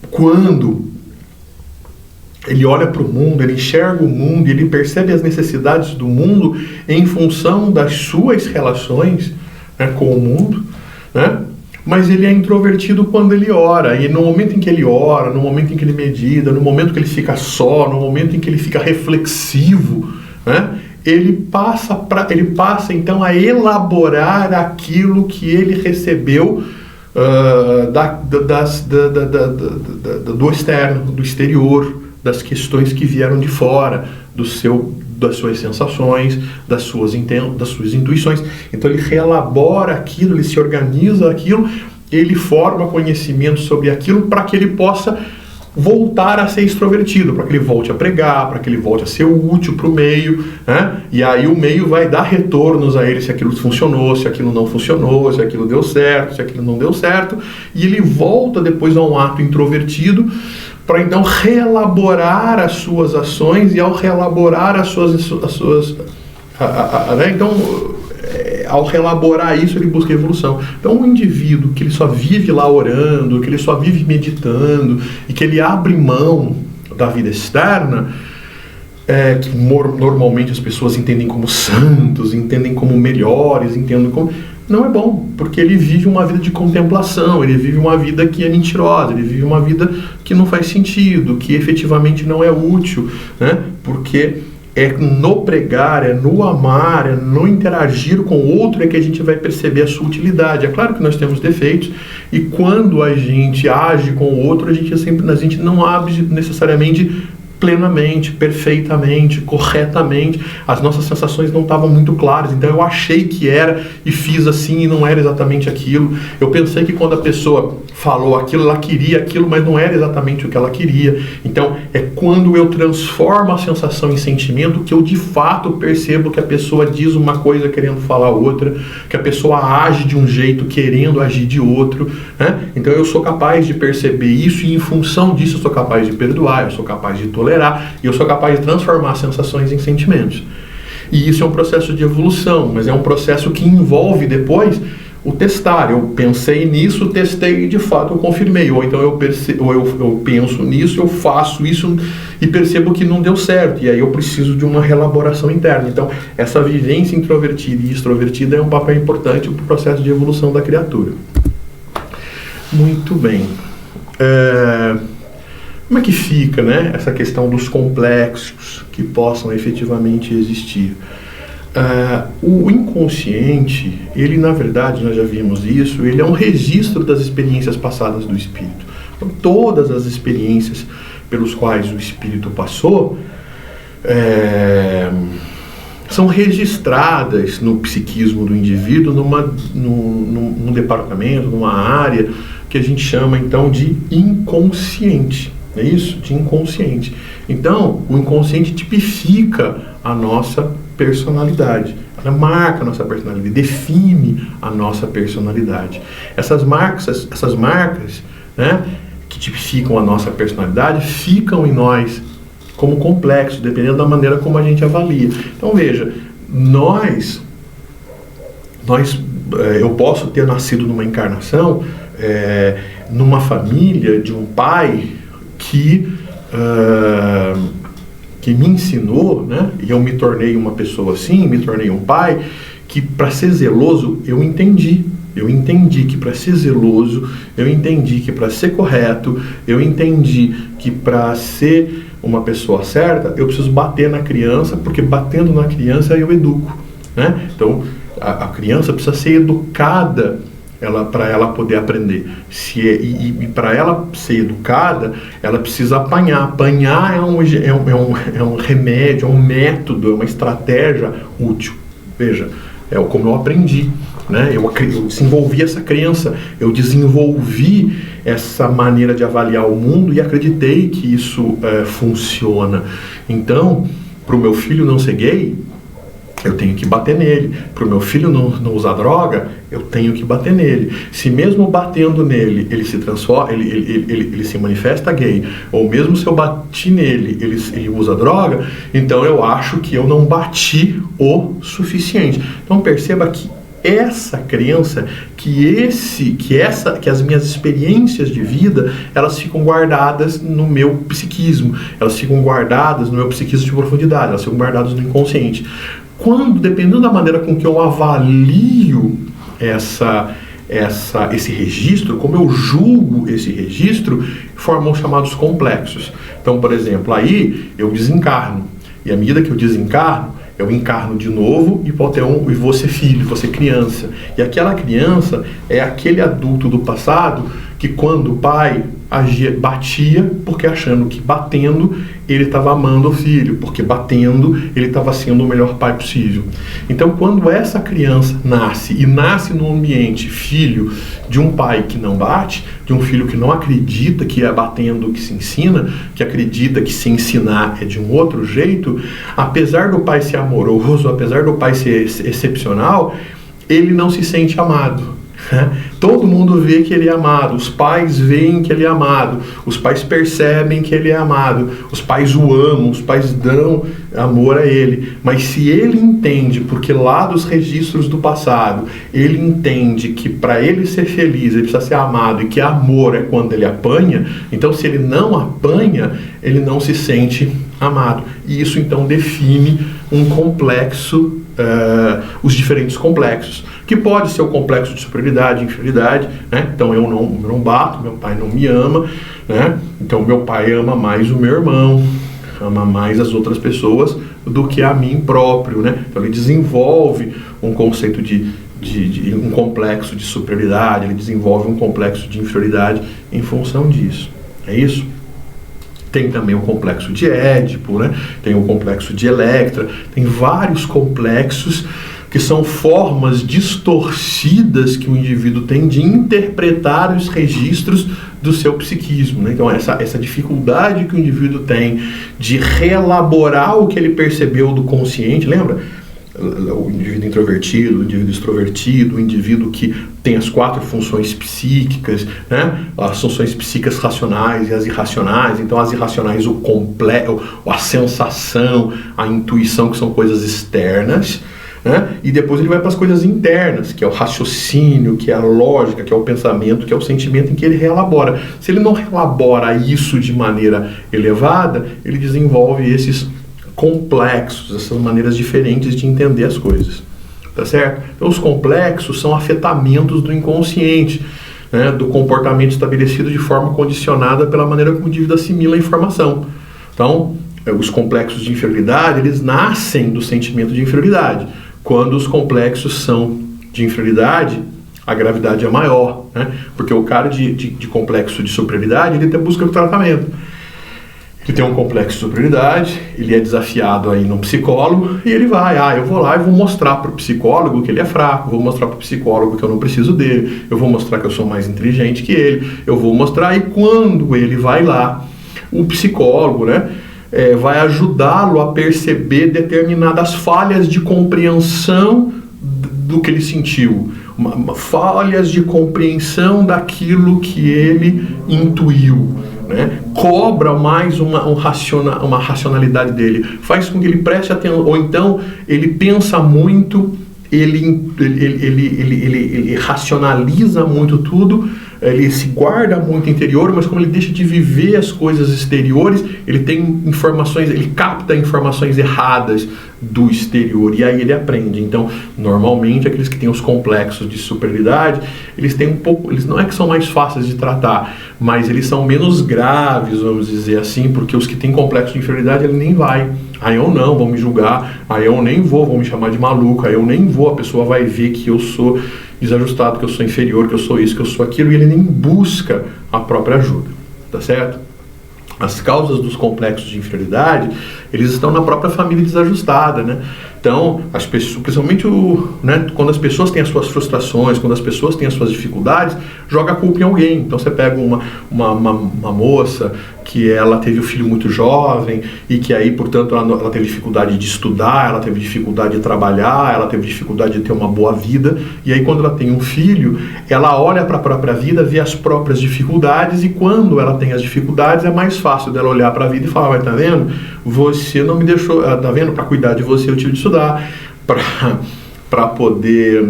quando ele olha para o mundo, ele enxerga o mundo e ele percebe as necessidades do mundo em função das suas relações, né, com o mundo, né? Mas ele é introvertido quando ele ora. E no momento em que ele ora, no momento em que ele medita, no momento que ele fica só, no momento em que ele fica reflexivo, né, ele passa então a elaborar aquilo que ele recebeu do externo, do exterior, das questões que vieram de fora, das suas sensações, das suas intuições. Então ele reelabora aquilo, ele se organiza aquilo, ele forma conhecimento sobre aquilo para que ele possa voltar a ser extrovertido, para que ele volte a pregar, para que ele volte a ser útil para o meio, né? E aí o meio vai dar retornos a ele se aquilo funcionou, se aquilo não funcionou, se aquilo deu certo, se aquilo não deu certo, e ele volta depois a um ato introvertido para então reelaborar as suas ações, e ao reelaborar ao reelaborar isso, ele busca evolução. Então, um indivíduo que ele só vive lá orando, que ele só vive meditando, e que ele abre mão da vida externa, que normalmente as pessoas entendem como santos, entendem como melhores, entendem como... Não é bom, porque ele vive uma vida de contemplação, ele vive uma vida que é mentirosa, ele vive uma vida que não faz sentido, que efetivamente não é útil, né? Porque é no pregar, é no amar, é no interagir com o outro é que a gente vai perceber a sua utilidade. É claro que nós temos defeitos, e quando a gente age com o outro, a gente não age necessariamente plenamente, perfeitamente, corretamente. As nossas sensações não estavam muito claras, então eu achei que era e fiz assim e não era exatamente aquilo. Eu pensei que quando a pessoa falou aquilo, ela queria aquilo, mas não era exatamente o que ela queria. Então é quando eu transformo a sensação em sentimento que eu de fato percebo que a pessoa diz uma coisa querendo falar outra, que a pessoa age de um jeito querendo agir de outro, né? Então eu sou capaz de perceber isso, e em função disso eu sou capaz de perdoar, eu sou capaz de tolerar, e eu sou capaz de transformar sensações em sentimentos. E isso é um processo de evolução, mas é um processo que envolve depois o testar. Eu pensei nisso, testei e de fato eu confirmei. Ou então eu penso nisso, eu faço isso e percebo que não deu certo. E aí eu preciso de uma reelaboração interna. Então essa vivência introvertida e extrovertida é um papel importante para o processo de evolução da criatura. Muito bem. Como é que fica, né, essa questão dos complexos que possam efetivamente existir? O inconsciente, ele na verdade, nós já vimos isso, ele é um registro das experiências passadas do espírito. Então, todas as experiências pelos quais o espírito passou são registradas no psiquismo do indivíduo num departamento, numa área que a gente chama então de inconsciente. É isso? De inconsciente. Então, o inconsciente tipifica a nossa personalidade. Ela marca a nossa personalidade, define a nossa personalidade. Essas marcas, né, que tipificam a nossa personalidade ficam em nós como complexo, dependendo da maneira como a gente avalia. Então, veja, eu posso ter nascido numa encarnação, numa família de um pai que me ensinou, né? E eu me tornei uma pessoa assim, me tornei um pai, que para ser zeloso eu entendi que para ser zeloso, eu entendi que para ser correto, eu entendi que para ser uma pessoa certa, eu preciso bater na criança, porque batendo na criança eu educo, né? Então a criança precisa ser educada para ela poder aprender. E para ela ser educada, ela precisa apanhar. Apanhar é um remédio, é um método, é uma estratégia útil. Veja, é como eu aprendi, né? Eu desenvolvi essa crença, eu desenvolvi essa maneira de avaliar o mundo e acreditei que isso funciona. Então, para o meu filho não ser gay, eu tenho que bater nele. Para o meu filho não usar droga, eu tenho que bater nele. Se mesmo batendo nele, ele se transforma, ele se manifesta gay, ou mesmo se eu bati nele, ele usa droga, então eu acho que eu não bati o suficiente. Então perceba que essa crença, que as minhas experiências de vida, elas ficam guardadas no meu psiquismo, elas ficam guardadas no meu psiquismo de profundidade, elas ficam guardadas no inconsciente. Dependendo da maneira com que eu avalio esse registro, como eu julgo esse registro, formam chamados complexos. Então, por exemplo, aí eu desencarno, e à medida que eu desencarno, eu encarno de novo e vou ser filho, vou ser criança. E aquela criança é aquele adulto do passado que quando o pai batia, porque achando que batendo ele estava amando o filho, porque batendo ele estava sendo o melhor pai possível. Então, quando essa criança nasce num ambiente filho de um pai que não bate, de um filho que não acredita que é batendo que se ensina, que acredita que se ensinar é de um outro jeito, apesar do pai ser amoroso, apesar do pai ser excepcional, ele não se sente amado. Todo mundo vê que ele é amado, os pais veem que ele é amado, os pais percebem que ele é amado, os pais o amam, os pais dão amor a ele. Mas se ele entende, porque lá dos registros do passado, ele entende que para ele ser feliz, ele precisa ser amado e que amor é quando ele apanha, então se ele não apanha, ele não se sente amado. E isso então define um complexo, os diferentes complexos, que pode ser o complexo de superioridade, inferioridade, né? Então eu não bato, meu pai não me ama, né? Então meu pai ama mais o meu irmão, ama mais as outras pessoas do que a mim próprio, né? Então ele desenvolve um conceito de um complexo de superioridade, ele desenvolve um complexo de inferioridade em função disso. É isso? Tem também o complexo de Édipo, né? Tem o complexo de Electra, tem vários complexos que são formas distorcidas que o indivíduo tem de interpretar os registros do seu psiquismo, né? Então essa dificuldade que o indivíduo tem de reelaborar o que ele percebeu do consciente, lembra? O indivíduo introvertido, o indivíduo extrovertido, o indivíduo que tem as 4 funções psíquicas, né? As funções psíquicas racionais e as irracionais. Então as irracionais, a sensação, a intuição, que são coisas externas, né? E depois ele vai para as coisas internas, que é o raciocínio, que é a lógica, que é o pensamento, que é o sentimento, em que ele reelabora. Se ele não reelabora isso de maneira elevada, ele desenvolve esses complexos, essas maneiras diferentes de entender as coisas, tá certo? Então os complexos são afetamentos do inconsciente, né, do comportamento estabelecido de forma condicionada pela maneira como o indivíduo assimila a informação. Então, os complexos de inferioridade, eles nascem do sentimento de inferioridade. Quando os complexos são de inferioridade, a gravidade é maior, né? Porque o cara de complexo de superioridade, ele até busca o tratamento. Ele tem um complexo de superioridade, ele é desafiado aí num psicólogo e ele vai, eu vou lá e vou mostrar para o psicólogo que ele é fraco, vou mostrar para o psicólogo que eu não preciso dele, eu vou mostrar que eu sou mais inteligente que ele, eu vou mostrar, e quando ele vai lá, o psicólogo, né, vai ajudá-lo a perceber determinadas falhas de compreensão do que ele sentiu, falhas de compreensão daquilo que ele intuiu, né? Cobra mais uma racionalidade dele, faz com que ele preste atenção, ou então ele pensa muito, ele racionaliza muito tudo, ele se guarda muito interior, mas como ele deixa de viver as coisas exteriores, ele tem informações, ele capta informações erradas do exterior, e aí ele aprende. Então, normalmente, aqueles que têm os complexos de superioridade, eles têm um pouco, eles não é que são mais fáceis de tratar, mas eles são menos graves, vamos dizer assim, porque os que têm complexo de inferioridade, ele nem vai. Aí eu não, vão me julgar, aí eu nem vou me chamar de maluco, aí eu nem vou, a pessoa vai ver que eu sou desajustado, que eu sou inferior, que eu sou isso, que eu sou aquilo, e ele nem busca a própria ajuda, tá certo? As causas dos complexos de inferioridade, eles estão na própria família desajustada, né? Então, as pessoas, principalmente quando as pessoas têm as suas frustrações, quando as pessoas têm as suas dificuldades, joga a culpa em alguém. Então, você pega uma moça que ela teve o filho muito jovem e que aí, portanto, ela teve dificuldade de estudar, ela teve dificuldade de trabalhar, ela teve dificuldade de ter uma boa vida, e aí quando ela tem um filho, ela olha para a própria vida, vê as próprias dificuldades, e quando ela tem as dificuldades, é mais fácil dela olhar para a vida e falar, vai, tá vendo? Você não me deixou, tá vendo? Para cuidar de você eu tive de estudar, para poder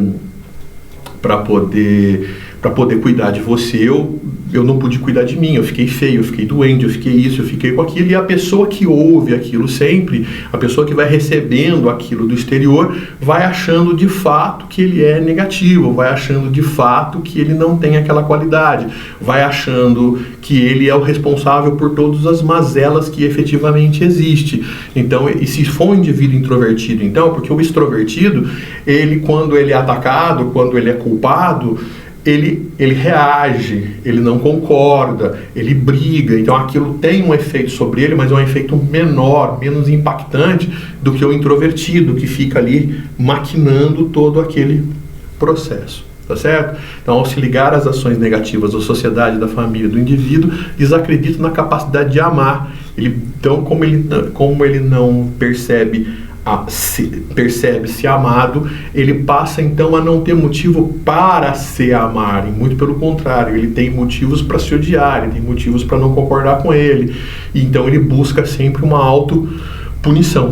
cuidar de você, eu não pude cuidar de mim, eu fiquei feio, eu fiquei doente, eu fiquei isso, eu fiquei com aquilo, e a pessoa que ouve aquilo sempre, a pessoa que vai recebendo aquilo do exterior, vai achando de fato que ele é negativo, vai achando de fato que ele não tem aquela qualidade, vai achando que ele é o responsável por todas as mazelas que efetivamente existem. Então, e se for um indivíduo introvertido, então, porque o extrovertido, ele, quando ele é atacado, quando ele é culpado, ele reage, ele não concorda, ele briga, então aquilo tem um efeito sobre ele, mas é um efeito menor, menos impactante do que o introvertido, que fica ali maquinando todo aquele processo, tá certo? Então, ao se ligar às ações negativas da sociedade, da família, do indivíduo, desacredita na capacidade de amar. Então, como ele não percebe-se amado, ele passa então a não ter motivo para se amar, e muito pelo contrário, ele tem motivos para se odiar, ele tem motivos para não concordar com ele, e então ele busca sempre uma autopunição,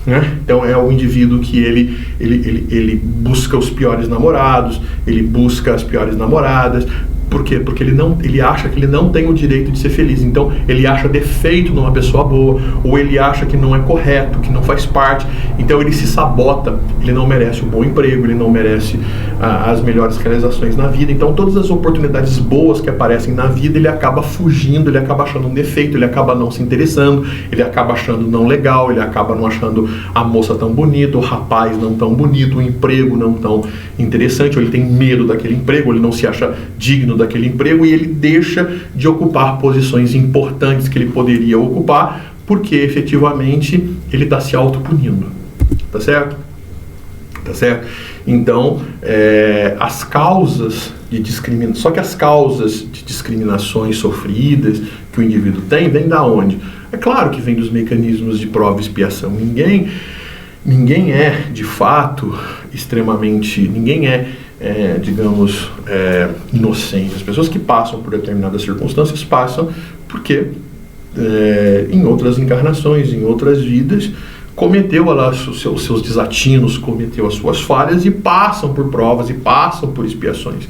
né? Então é o indivíduo que ele busca os piores namorados, ele busca as piores namoradas. Por quê? Porque ele acha que ele não tem o direito de ser feliz. Então, ele acha defeito numa pessoa boa, ou ele acha que não é correto, que não faz parte. Então, ele se sabota. Ele não merece um bom emprego, ele não merece as melhores realizações na vida. Então, todas as oportunidades boas que aparecem na vida, ele acaba fugindo, ele acaba achando um defeito, ele acaba não se interessando, ele acaba achando não legal, ele acaba não achando a moça tão bonita, o rapaz não tão bonito, o emprego não tão interessante, ou ele tem medo daquele emprego, ou ele não se acha digno daquele emprego, e ele deixa de ocupar posições importantes que ele poderia ocupar, porque efetivamente ele está se autopunindo, tá certo? Tá certo? Então, as causas de discriminação, só que as causas de discriminações sofridas que o indivíduo tem, vem da onde? É claro que vem dos mecanismos de prova e expiação. Ninguém é, de fato, ninguém é inocente. As pessoas que passam por determinadas circunstâncias passam porque em outras encarnações, em outras vidas, cometeu os seus desatinos, cometeu as suas falhas e passam por provas e passam por expiações.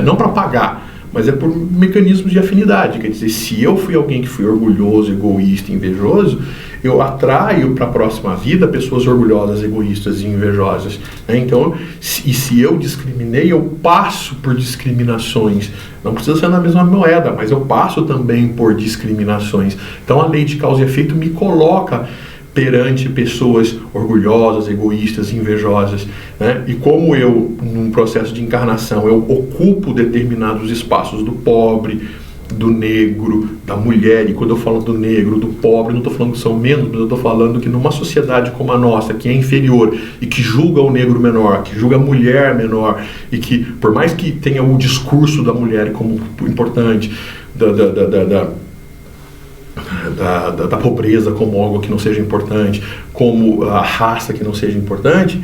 Não para pagar, mas é por mecanismos de afinidade. Quer dizer, se eu fui alguém que fui orgulhoso, egoísta, invejoso, eu atraio para a próxima vida pessoas orgulhosas, egoístas e invejosas. Então, se eu discriminei, eu passo por discriminações. Não precisa ser na mesma moeda, mas eu passo também por discriminações. Então, a lei de causa e efeito me coloca perante pessoas orgulhosas, egoístas, invejosas, né? E como eu, num processo de encarnação, eu ocupo determinados espaços do pobre, do negro, da mulher, e quando eu falo do negro, do pobre, não estou falando que são menos, mas eu estou falando que numa sociedade como a nossa, que é inferior e que julga o negro menor, que julga a mulher menor, e que, por mais que tenha o discurso da mulher como importante, da pobreza como algo que não seja importante, como a raça que não seja importante,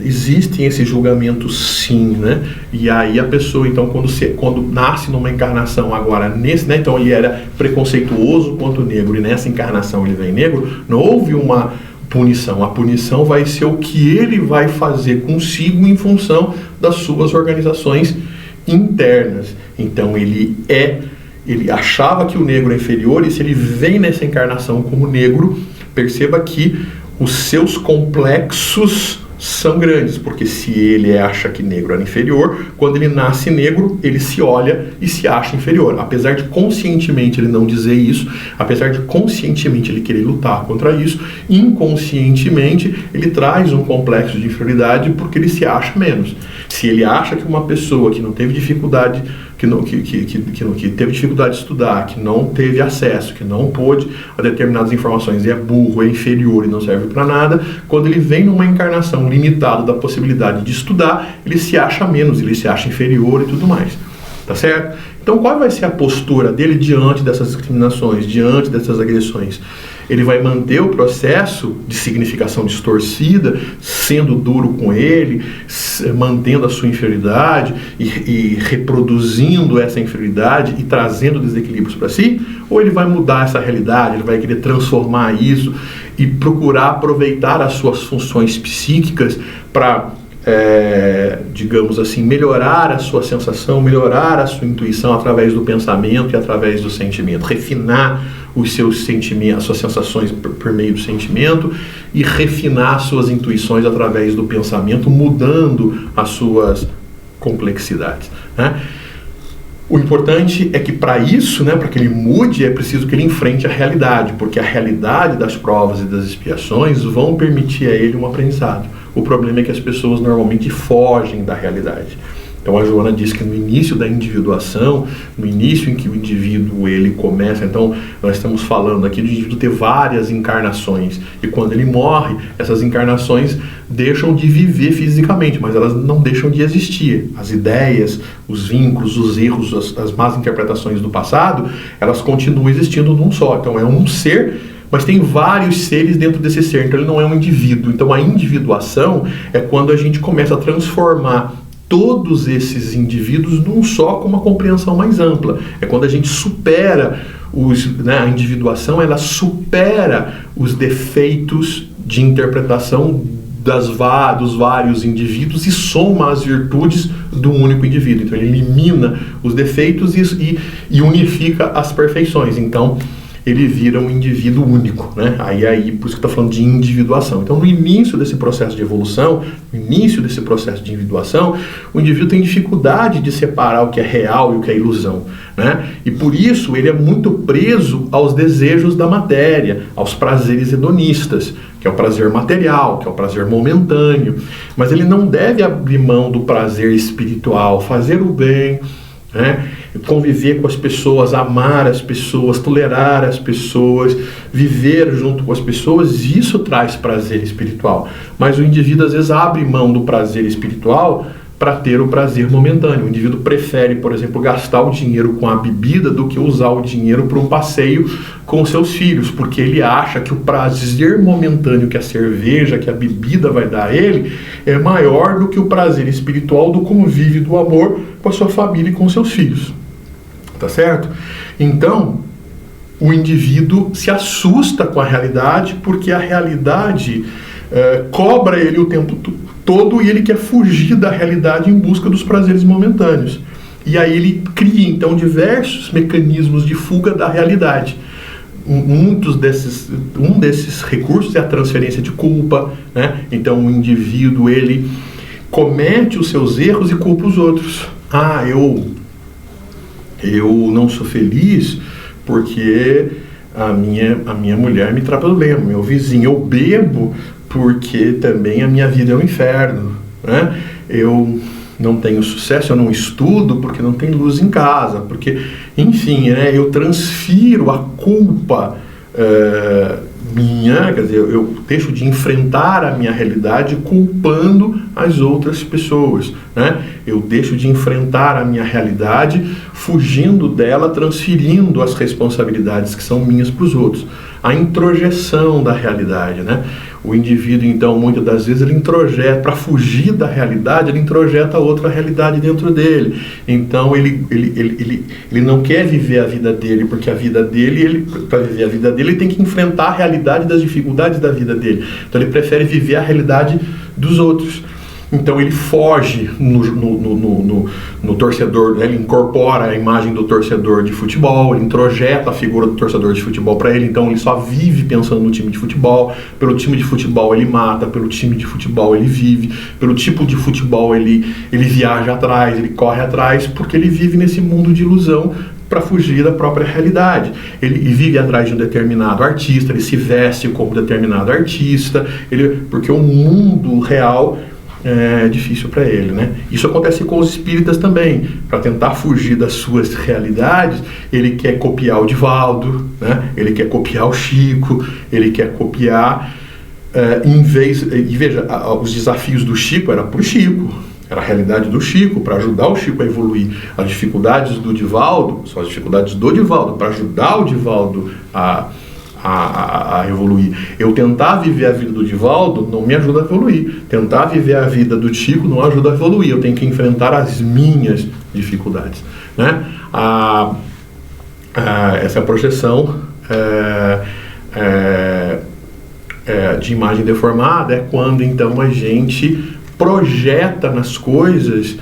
existem esses julgamentos sim, né? E aí a pessoa, então, quando nasce numa encarnação agora, então ele era preconceituoso quanto negro, e nessa encarnação ele vem negro, não houve uma punição. A punição vai ser o que ele vai fazer consigo em função das suas organizações internas. Então ele achava que o negro é inferior, e se ele vem nessa encarnação como negro, perceba que os seus complexos são grandes, porque se ele acha que negro era inferior, quando ele nasce negro, ele se olha e se acha inferior. Apesar de conscientemente ele não dizer isso, apesar de conscientemente ele querer lutar contra isso, inconscientemente ele traz um complexo de inferioridade porque ele se acha menos. Se ele acha que uma pessoa que não teve dificuldade, que teve dificuldade de estudar, que não teve acesso, que não pôde a determinadas informações, é burro, é inferior e não serve para nada, quando ele vem numa encarnação limitada da possibilidade de estudar, ele se acha menos, ele se acha inferior e tudo mais. Tá certo? Então qual vai ser a postura dele diante dessas discriminações, diante dessas agressões? Ele vai manter o processo de significação distorcida, sendo duro com ele, mantendo a sua inferioridade e reproduzindo essa inferioridade e trazendo desequilíbrios para si? Ou ele vai mudar essa realidade, ele vai querer transformar isso e procurar aproveitar as suas funções psíquicas para digamos assim, melhorar a sua sensação, melhorar a sua intuição através do pensamento e através do sentimento, refinar os seus sentimentos, as suas sensações por meio do sentimento e refinar as suas intuições através do pensamento, mudando as suas complexidades, né? O importante é que para isso, né, para que ele mude, é preciso que ele enfrente a realidade, porque a realidade das provas e das expiações vão permitir a ele um aprendizado. O problema é que as pessoas normalmente fogem da realidade. Então a Joana diz que no início da individuação, no início em que o indivíduo ele começa, então nós estamos falando aqui do indivíduo ter várias encarnações, e quando ele morre, essas encarnações deixam de viver fisicamente, mas elas não deixam de existir. As ideias, os vínculos, os erros, as más interpretações do passado, elas continuam existindo num só. Então é um ser, mas tem vários seres dentro desse ser, então ele não é um indivíduo. Então a individuação é quando a gente começa a transformar todos esses indivíduos num só, com uma compreensão mais ampla. É quando a gente supera a individuação, ela supera os defeitos de interpretação dos vários indivíduos e soma as virtudes do único indivíduo. Então ele elimina os defeitos e unifica as perfeições. Então ele vira um indivíduo único, né? Aí por isso que está falando de individuação. Então, no início desse processo de evolução, no início desse processo de individuação, o indivíduo tem dificuldade de separar o que é real e o que é ilusão, né? E por isso ele é muito preso aos desejos da matéria, aos prazeres hedonistas, que é o prazer material, que é o prazer momentâneo. Mas ele não deve abrir mão do prazer espiritual, fazer o bem, né? Conviver com as pessoas, amar as pessoas, tolerar as pessoas, viver junto com as pessoas, isso traz prazer espiritual. Mas o indivíduo às vezes abre mão do prazer espiritual para ter o prazer momentâneo. O indivíduo prefere, por exemplo, gastar o dinheiro com a bebida do que usar o dinheiro para um passeio com seus filhos, porque ele acha que o prazer momentâneo que a cerveja, que a bebida vai dar a ele, é maior do que o prazer espiritual do convívio, do amor com a sua família e com seus filhos. Tá certo? Então, o indivíduo se assusta com a realidade, porque a realidade cobra ele o tempo todo e ele quer fugir da realidade em busca dos prazeres momentâneos. E aí ele cria, então, diversos mecanismos de fuga da realidade. Um desses recursos é a transferência de culpa, né? Então, o indivíduo, ele comete os seus erros e culpa os outros. Eu não sou feliz porque a minha mulher me traz problema, meu vizinho, eu bebo porque também a minha vida é um inferno, né? Eu não tenho sucesso, eu não estudo porque não tem luz em casa, porque, enfim, né, eu transfiro a culpa minha, quer dizer, eu deixo de enfrentar a minha realidade culpando as outras pessoas, né? Eu deixo de enfrentar a minha realidade fugindo dela, transferindo as responsabilidades que são minhas para os outros. A introjeção da realidade, né? O indivíduo, então, muitas das vezes, ele introjeta, para fugir da realidade, ele introjeta outra realidade dentro dele. Então, ele não quer viver a vida dele, porque a vida dele, para viver a vida dele, ele tem que enfrentar a realidade das dificuldades da vida dele. Então, ele prefere viver a realidade dos outros. Então ele foge no torcedor, ele incorpora a imagem do torcedor de futebol, ele introjeta a figura do torcedor de futebol para ele, então ele só vive pensando no time de futebol, pelo time de futebol ele mata, pelo time de futebol ele vive, pelo tipo de futebol ele viaja atrás, ele corre atrás, porque ele vive nesse mundo de ilusão para fugir da própria realidade. Ele vive atrás de um determinado artista, ele se veste como determinado artista, porque o mundo real é difícil para ele, né? Isso acontece com os espíritas também. Para tentar fugir das suas realidades, ele quer copiar o Divaldo, né? Ele quer copiar o Chico, ele quer copiar e veja, os desafios do Chico era para o Chico, era a realidade do Chico, para ajudar o Chico a evoluir. As dificuldades do Divaldo são as dificuldades do Divaldo, para ajudar o Divaldo a evoluir. Eu tentar viver a vida do Divaldo não me ajuda a evoluir. Tentar viver a vida do Chico não ajuda a evoluir. Eu tenho que enfrentar as minhas dificuldades, né? Essa projeção de imagem deformada é quando então a gente projeta nas coisas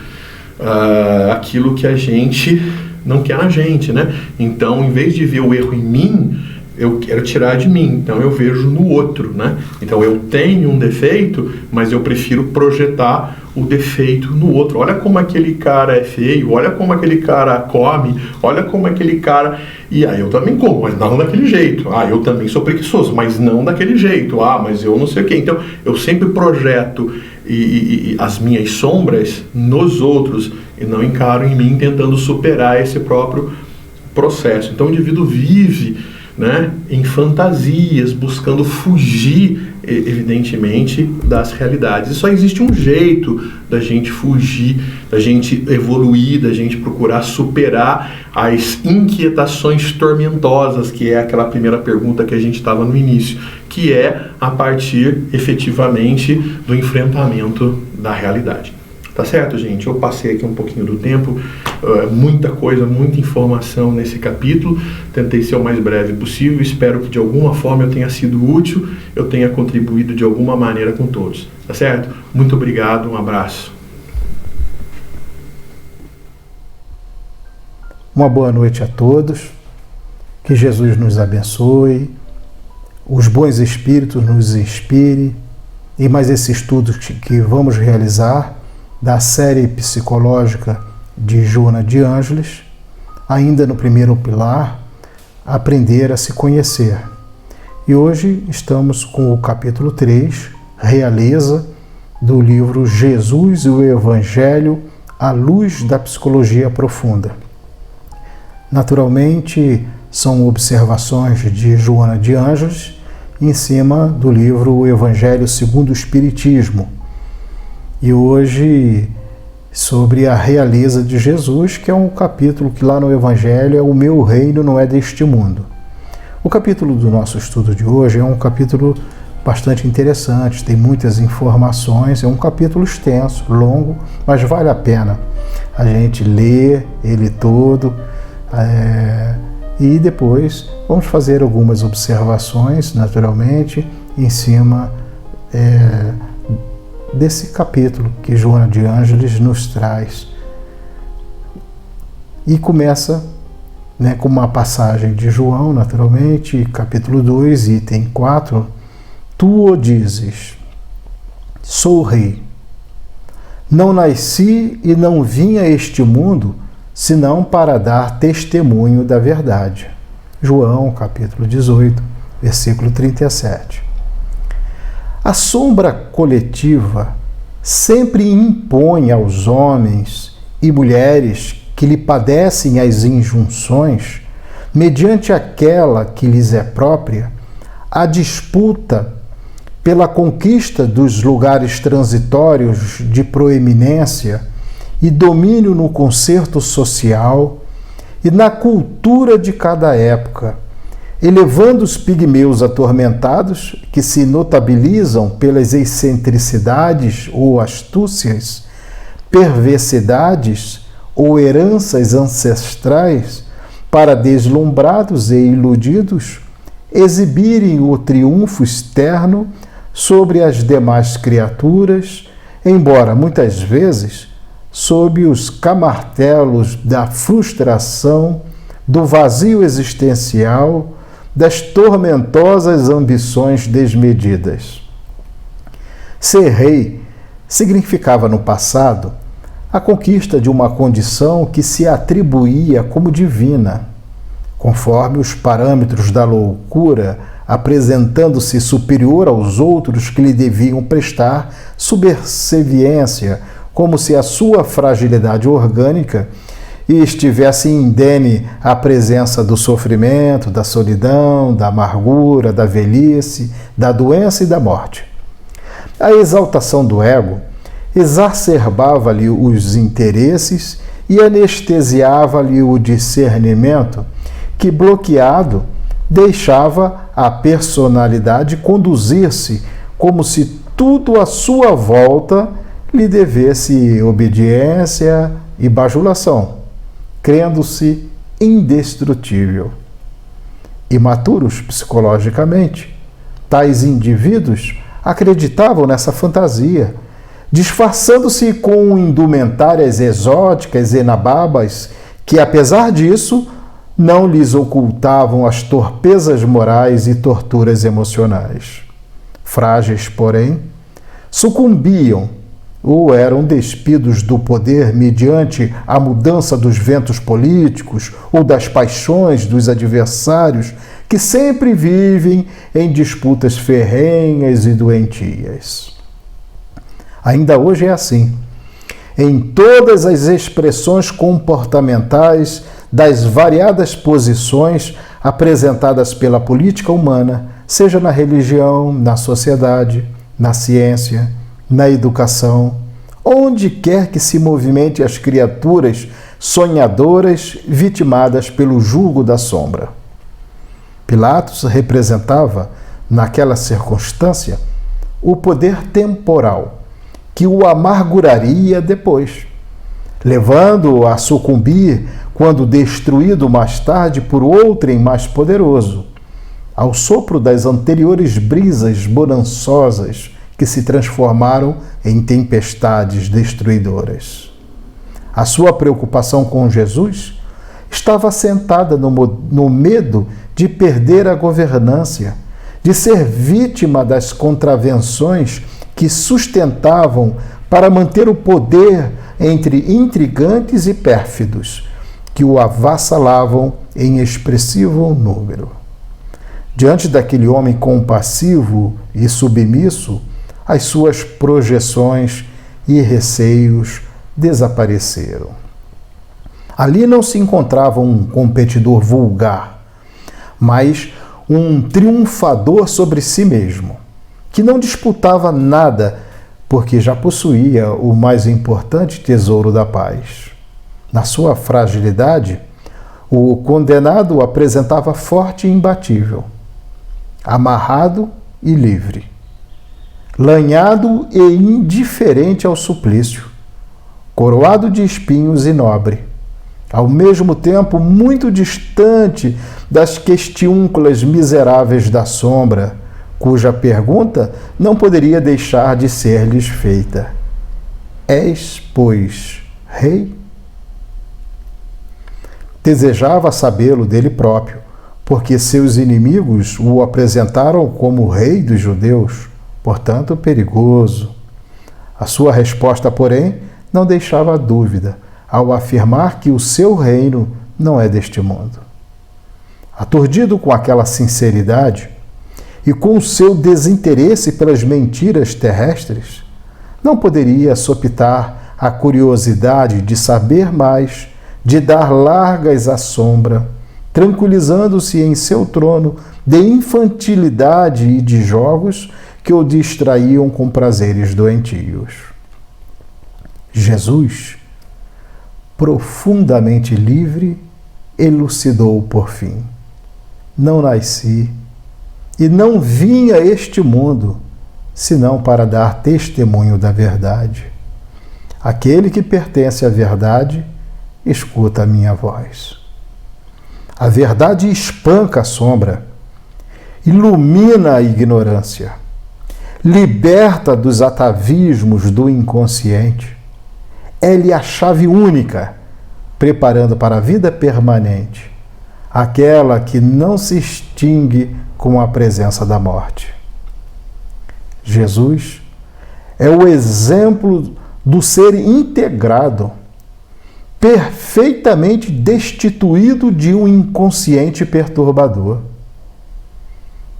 aquilo que a gente não quer na gente, né? Então, em vez de ver o erro em mim, eu quero tirar de mim, então eu vejo no outro, né? Então eu tenho um defeito, mas eu prefiro projetar o defeito no outro. Olha como aquele cara é feio, olha como aquele cara come, olha como aquele cara... E aí eu também como, mas não daquele jeito. Eu também sou preguiçoso, mas não daquele jeito. Mas eu não sei o quê. Então eu sempre projeto as minhas sombras nos outros e não encaro em mim tentando superar esse próprio processo. Então o indivíduo vive, né, em fantasias, buscando fugir, evidentemente, das realidades. E só existe um jeito da gente fugir, da gente evoluir, da gente procurar superar as inquietações tormentosas, que é aquela primeira pergunta que a gente estava no início, que é a partir, efetivamente, do enfrentamento da realidade. Tá certo, gente? Eu passei aqui um pouquinho do tempo, muita coisa, muita informação nesse capítulo. Tentei ser o mais breve possível. Espero que de alguma forma eu tenha sido útil, eu tenha contribuído de alguma maneira com todos. Tá certo? Muito obrigado, um abraço. Uma boa noite a todos. Que Jesus nos abençoe, os bons espíritos nos inspire e mais esse estudo que vamos realizar da série psicológica de Joana de Ângeles, ainda no primeiro pilar, aprender a se conhecer. E hoje estamos com o capítulo 3, Realeza, do livro Jesus e o Evangelho à luz da psicologia profunda. Naturalmente, são observações de Joana de Ângeles em cima do livro O Evangelho segundo o Espiritismo. E hoje, sobre a realeza de Jesus, que é um capítulo que lá no Evangelho é o meu reino não é deste mundo. O capítulo do nosso estudo de hoje é um capítulo bastante interessante, tem muitas informações, é um capítulo extenso, longo, mas vale a pena a gente ler ele todo e depois vamos fazer algumas observações, naturalmente, em cima desse capítulo que Joana de Ângeles nos traz. E começa, com uma passagem de João, naturalmente, capítulo 2, item 4. Tu o dizes, sou rei. Não nasci e não vim a este mundo, senão para dar testemunho da verdade. João, capítulo 18, versículo 37. A sombra coletiva sempre impõe aos homens e mulheres que lhe padecem as injunções, mediante aquela que lhes é própria, a disputa pela conquista dos lugares transitórios de proeminência e domínio no concerto social e na cultura de cada época, elevando os pigmeus atormentados, que se notabilizam pelas excentricidades ou astúcias, perversidades ou heranças ancestrais, para deslumbrados e iludidos, exibirem o triunfo externo sobre as demais criaturas embora muitas vezes sob os camartelos da frustração, do vazio existencial, das tormentosas ambições desmedidas. Ser rei significava no passado a conquista de uma condição que se atribuía como divina, conforme os parâmetros da loucura, apresentando-se superior aos outros que lhe deviam prestar subserviência, como se a sua fragilidade orgânica estivesse indene à presença do sofrimento, da solidão, da amargura, da velhice, da doença e da morte. A exaltação do ego exacerbava-lhe os interesses e anestesiava-lhe o discernimento, que, bloqueado, deixava a personalidade conduzir-se como se tudo à sua volta lhe devesse obediência e bajulação, crendo-se indestrutível. Imaturos psicologicamente, tais indivíduos acreditavam nessa fantasia, disfarçando-se com indumentárias exóticas e nababas que, apesar disso, não lhes ocultavam as torpezas morais e torturas emocionais. Frágeis, porém, sucumbiam ou eram despidos do poder mediante a mudança dos ventos políticos ou das paixões dos adversários que sempre vivem em disputas ferrenhas e doentias. Ainda hoje é assim. Em todas as expressões comportamentais das variadas posições apresentadas pela política humana, seja na religião, na sociedade, na ciência, na educação, onde quer que se movimente as criaturas sonhadoras vitimadas pelo jugo da sombra. Pilatos representava, naquela circunstância, o poder temporal que o amarguraria depois, levando-o a sucumbir quando destruído mais tarde por outrem mais poderoso, ao sopro das anteriores brisas bonançosas que se transformaram em tempestades destruidoras. A sua preocupação com Jesus estava assentada no medo de perder a governância, de ser vítima das contravenções que sustentavam para manter o poder entre intrigantes e pérfidos, que o avassalavam em expressivo número. Diante daquele homem compassivo e submisso, as suas projeções e receios desapareceram. Ali não se encontrava um competidor vulgar, mas um triunfador sobre si mesmo, que não disputava nada porque já possuía o mais importante tesouro da paz. Na sua fragilidade, o condenado o apresentava forte e imbatível, amarrado e livre, lanhado e indiferente ao suplício, coroado de espinhos e nobre, ao mesmo tempo muito distante das questiúnculas miseráveis da sombra, cuja pergunta não poderia deixar de ser-lhes feita: És, pois, rei? Desejava sabê-lo dele próprio, porque seus inimigos o apresentaram como rei dos judeus, portanto perigoso. A sua resposta, porém, não deixava dúvida ao afirmar que o seu reino não é deste mundo. Aturdido com aquela sinceridade e com o seu desinteresse pelas mentiras terrestres, não poderia sopitar a curiosidade de saber mais, de dar largas à sombra, tranquilizando-se em seu trono de infantilidade e de jogos que o distraíam com prazeres doentios. Jesus, profundamente livre, elucidou por fim: não nasci e não vim a este mundo senão para dar testemunho da verdade. Aquele que pertence à verdade escuta a minha voz. A verdade espanca a sombra, ilumina a ignorância, liberta dos atavismos do inconsciente. É-lhe a chave única, preparando para a vida permanente, aquela que não se extingue com a presença da morte. Jesus é o exemplo do ser integrado, perfeitamente destituído de um inconsciente perturbador.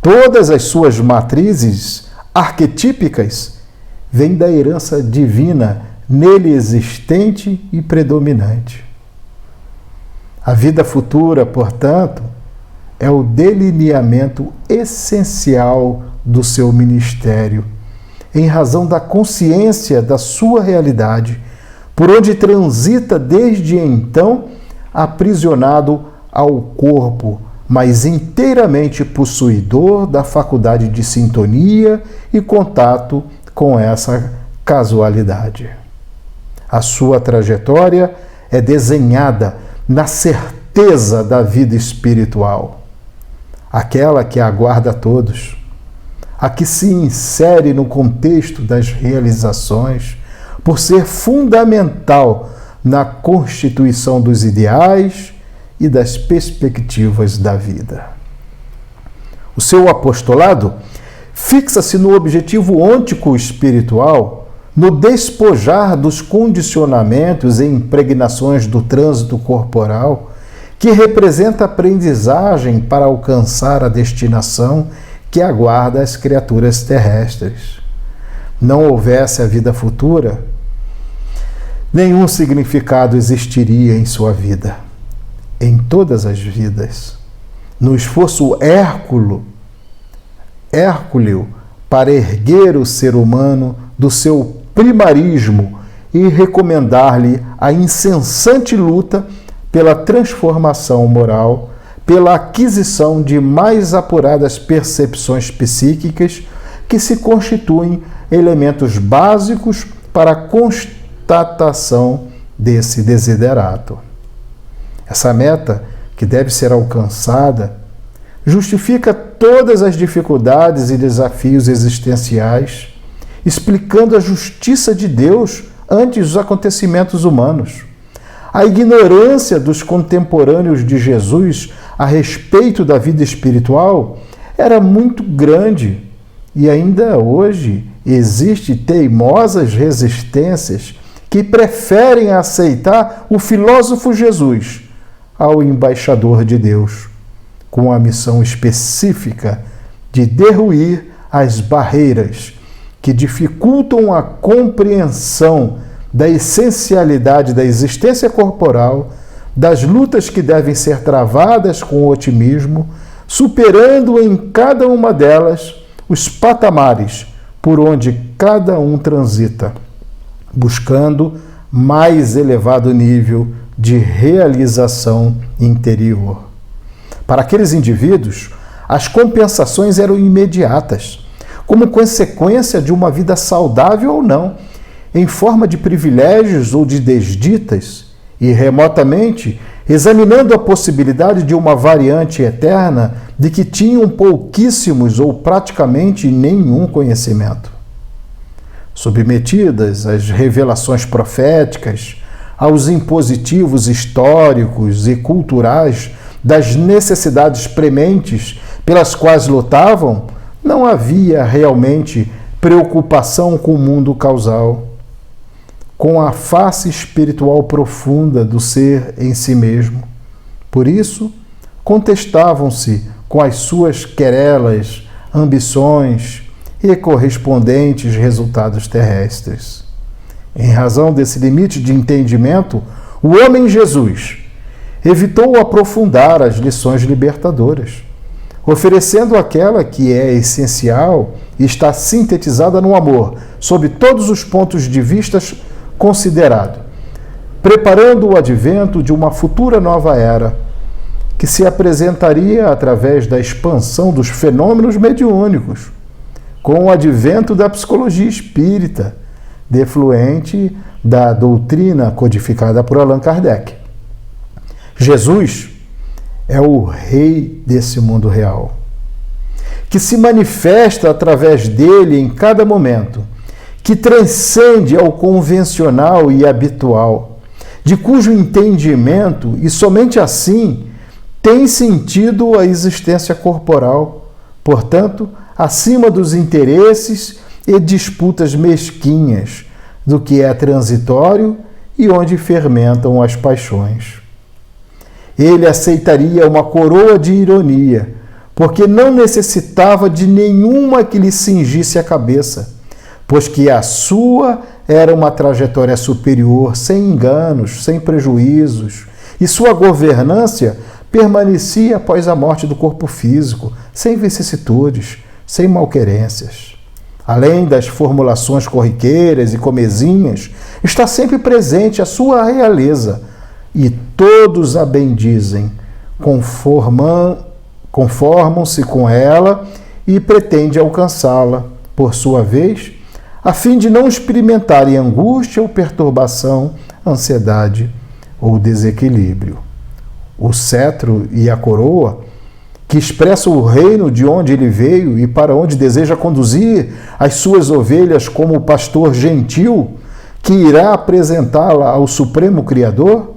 Todas as suas matrizes arquetípicas vêm da herança divina nele existente e predominante. A vida futura, portanto, é o delineamento essencial do seu ministério, em razão da consciência da sua realidade, por onde transita desde então aprisionado ao corpo, mas inteiramente possuidor da faculdade de sintonia e contato com essa casualidade. A sua trajetória é desenhada na certeza da vida espiritual, aquela que aguarda a todos, a que se insere no contexto das realizações, por ser fundamental na constituição dos ideais e das perspectivas da vida. O seu apostolado fixa-se no objetivo ôntico espiritual, no despojar dos condicionamentos e impregnações do trânsito corporal, que representa aprendizagem para alcançar a destinação que aguarda as criaturas terrestres. Não houvesse a vida futura, nenhum significado existiria em sua vida, em todas as vidas. No esforço hérculeo para erguer o ser humano do seu primarismo e recomendar-lhe a incessante luta pela transformação moral, pela aquisição de mais apuradas percepções psíquicas que se constituem elementos básicos para a constatação desse desiderato. Essa meta, que deve ser alcançada, justifica todas as dificuldades e desafios existenciais, explicando a justiça de Deus ante os acontecimentos humanos. A ignorância dos contemporâneos de Jesus a respeito da vida espiritual era muito grande e ainda hoje existem teimosas resistências que preferem aceitar o filósofo Jesus ao embaixador de Deus, com a missão específica de derruir as barreiras que dificultam a compreensão da essencialidade da existência corporal, das lutas que devem ser travadas com otimismo, superando em cada uma delas os patamares por onde cada um transita, buscando mais elevado nível de realização interior. Para aqueles indivíduos, as compensações eram imediatas, como consequência de uma vida saudável ou não, em forma de privilégios ou de desditas, e remotamente examinando a possibilidade de uma variante eterna de que tinham pouquíssimos ou praticamente nenhum conhecimento. Submetidas às revelações proféticas, aos impositivos históricos e culturais das necessidades prementes pelas quais lutavam, não havia realmente preocupação com o mundo causal, com a face espiritual profunda do ser em si mesmo. Por isso, contestavam-se com as suas querelas, ambições e correspondentes resultados terrestres. Em razão desse limite de entendimento, o homem Jesus evitou aprofundar as lições libertadoras, oferecendo aquela que é essencial e está sintetizada no amor, sob todos os pontos de vista considerado, preparando o advento de uma futura nova era, que se apresentaria através da expansão dos fenômenos mediúnicos, com o advento da psicologia espírita, defluente da doutrina codificada por Allan Kardec. Jesus é o rei desse mundo real, que se manifesta através dele em cada momento, que transcende ao convencional e habitual, de cujo entendimento, e somente assim, tem sentido a existência corporal, portanto, acima dos interesses e disputas mesquinhas do que é transitório e onde fermentam as paixões. Ele aceitaria uma coroa de ironia, porque não necessitava de nenhuma que lhe cingisse a cabeça, pois que a sua era uma trajetória superior, sem enganos, sem prejuízos, e sua governância permanecia após a morte do corpo físico, sem vicissitudes, sem malquerências. Além das formulações corriqueiras e comezinhas, está sempre presente a sua realeza, e todos a bendizem, conformam-se com ela e pretendem alcançá-la, por sua vez, a fim de não experimentarem angústia ou perturbação, ansiedade ou desequilíbrio. O cetro e a coroa, que expressam o reino de onde ele veio e para onde deseja conduzir as suas ovelhas como o pastor gentil, que irá apresentá-la ao Supremo Criador,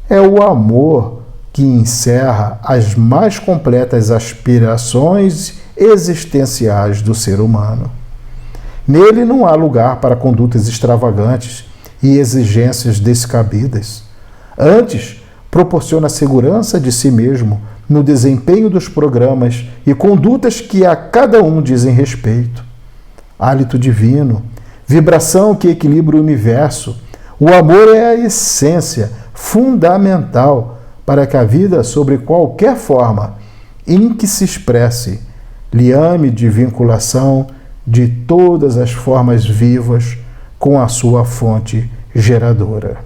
é o amor que encerra as mais completas aspirações existenciais do ser humano. Nele não há lugar para condutas extravagantes e exigências descabidas. Antes, proporciona segurança de si mesmo no desempenho dos programas e condutas que a cada um dizem respeito. Hálito divino, vibração que equilibra o universo. O amor é a essência fundamental para que a vida, sobre qualquer forma em que se expresse, liame de vinculação de todas as formas vivas com a sua fonte geradora.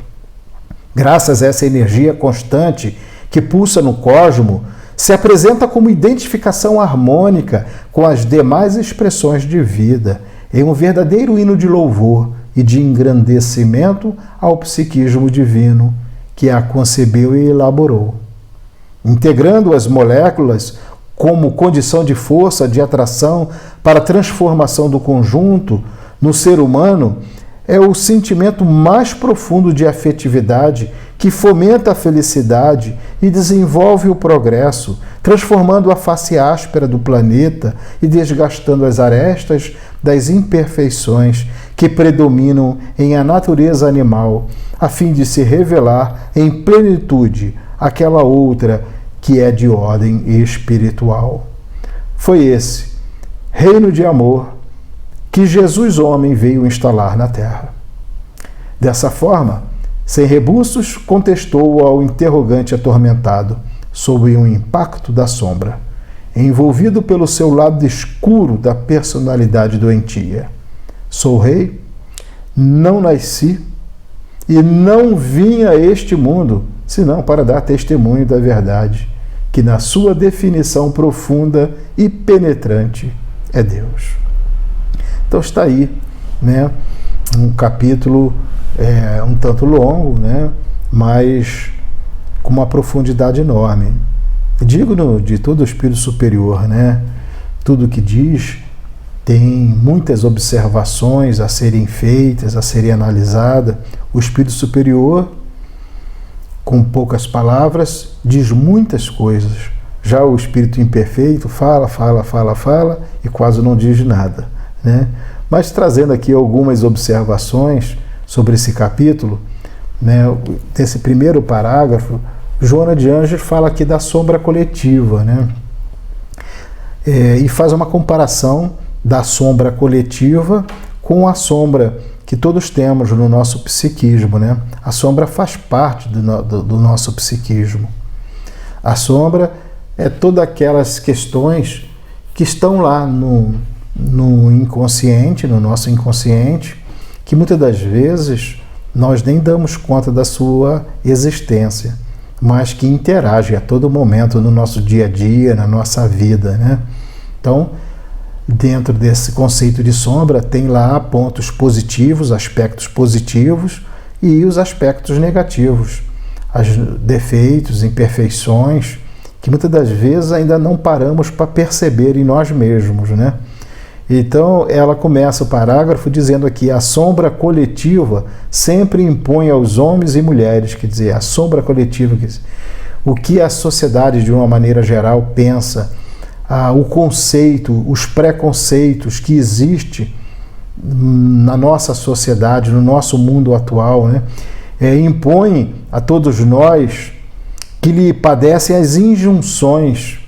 Graças a essa energia constante que pulsa no cosmo, se apresenta como identificação harmônica com as demais expressões de vida, em um verdadeiro hino de louvor e de engrandecimento ao psiquismo divino que a concebeu e elaborou. Integrando as moléculas como condição de força, de atração para a transformação do conjunto, no ser humano, é o sentimento mais profundo de afetividade que fomenta a felicidade e desenvolve o progresso, transformando a face áspera do planeta e desgastando as arestas das imperfeições que predominam em a natureza animal, a fim de se revelar em plenitude aquela outra que é de ordem espiritual. Foi esse reino de amor que Jesus homem veio instalar na terra. Dessa forma, sem rebuços, contestou ao interrogante atormentado, sob o impacto da sombra, envolvido pelo seu lado escuro da personalidade doentia. Sou rei, não nasci e não vim a este mundo, senão para dar testemunho da verdade, que na sua definição profunda e penetrante é Deus. Então está aí, né, um capítulo um tanto longo, né, mas com uma profundidade enorme, digno de todo o espírito superior, né? Tudo que diz tem muitas observações a serem feitas, a serem analisadas. O espírito superior, com poucas palavras, diz muitas coisas. Já o espírito imperfeito fala e quase não diz nada, né? Mas trazendo aqui algumas observações sobre esse capítulo, né? Nesse primeiro parágrafo, Joana de Ângeles fala aqui da sombra coletiva, né? E faz uma comparação da sombra coletiva com a sombra que todos temos no nosso psiquismo, né? A sombra faz parte do nosso psiquismo. A sombra é todas aquelas questões que estão lá no inconsciente, no nosso inconsciente, que muitas das vezes nós nem damos conta da sua existência, mas que interage a todo momento no nosso dia a dia, na nossa vida, né? Então, dentro desse conceito de sombra, tem lá pontos positivos, aspectos positivos e os aspectos negativos, os defeitos, imperfeições que muitas das vezes ainda não paramos para perceber em nós mesmos, né? Então, ela começa o parágrafo dizendo aqui: a sombra coletiva sempre impõe aos homens e mulheres, quer dizer, a sombra coletiva, quer dizer, o que a sociedade, de uma maneira geral, pensa, o conceito, os preconceitos que existem na nossa sociedade, no nosso mundo atual, né? Impõe a todos nós que lhe padecem as injunções.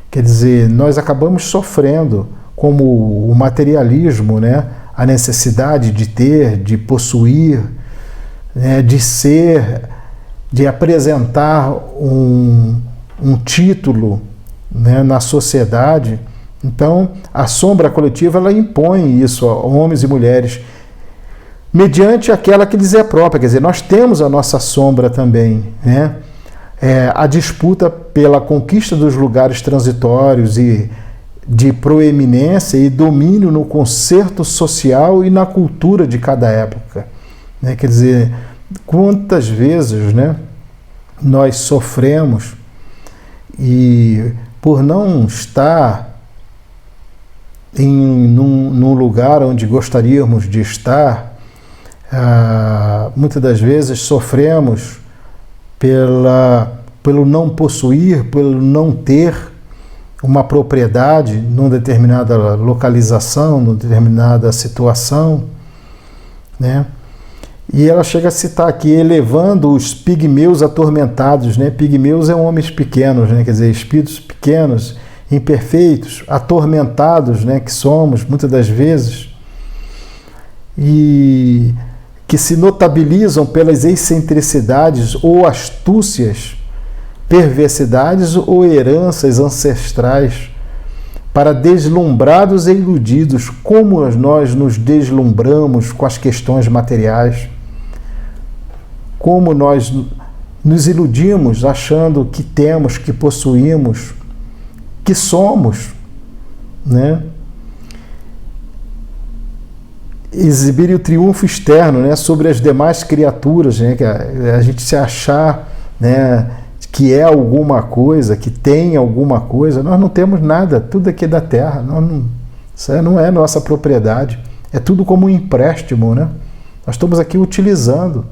Quer dizer, nós acabamos sofrendo, como o materialismo, né? A necessidade de ter, de possuir, né? De ser, de apresentar um título, né? Na sociedade. Então, a sombra coletiva, ela impõe isso a homens e mulheres, mediante aquela que lhes é própria. Quer dizer, nós temos a nossa sombra também, né? A disputa pela conquista dos lugares transitórios e de proeminência e domínio no concerto social e na cultura de cada época, né? Quer dizer, quantas vezes, né, nós sofremos e por não estar num lugar onde gostaríamos de estar, muitas das vezes sofremos pelo não possuir, pelo não ter uma propriedade numa determinada localização, numa determinada situação, né? E ela chega a citar aqui, elevando os pigmeus atormentados, né? Pigmeus é homens pequenos, né? Quer dizer, espíritos pequenos, imperfeitos, atormentados, né? Que somos, muitas das vezes, e que se notabilizam pelas excentricidades ou astúcias, perversidades ou heranças ancestrais, para deslumbrados e iludidos, como nós nos deslumbramos com as questões materiais, como nós nos iludimos achando que temos, que possuímos, que somos, né? Exibir o triunfo externo, né, sobre as demais criaturas, né, que a gente se achar, né, que é alguma coisa, que tem alguma coisa. Nós não temos nada, tudo aqui é da terra, isso não é nossa propriedade, é tudo como um empréstimo, né? Nós estamos aqui utilizando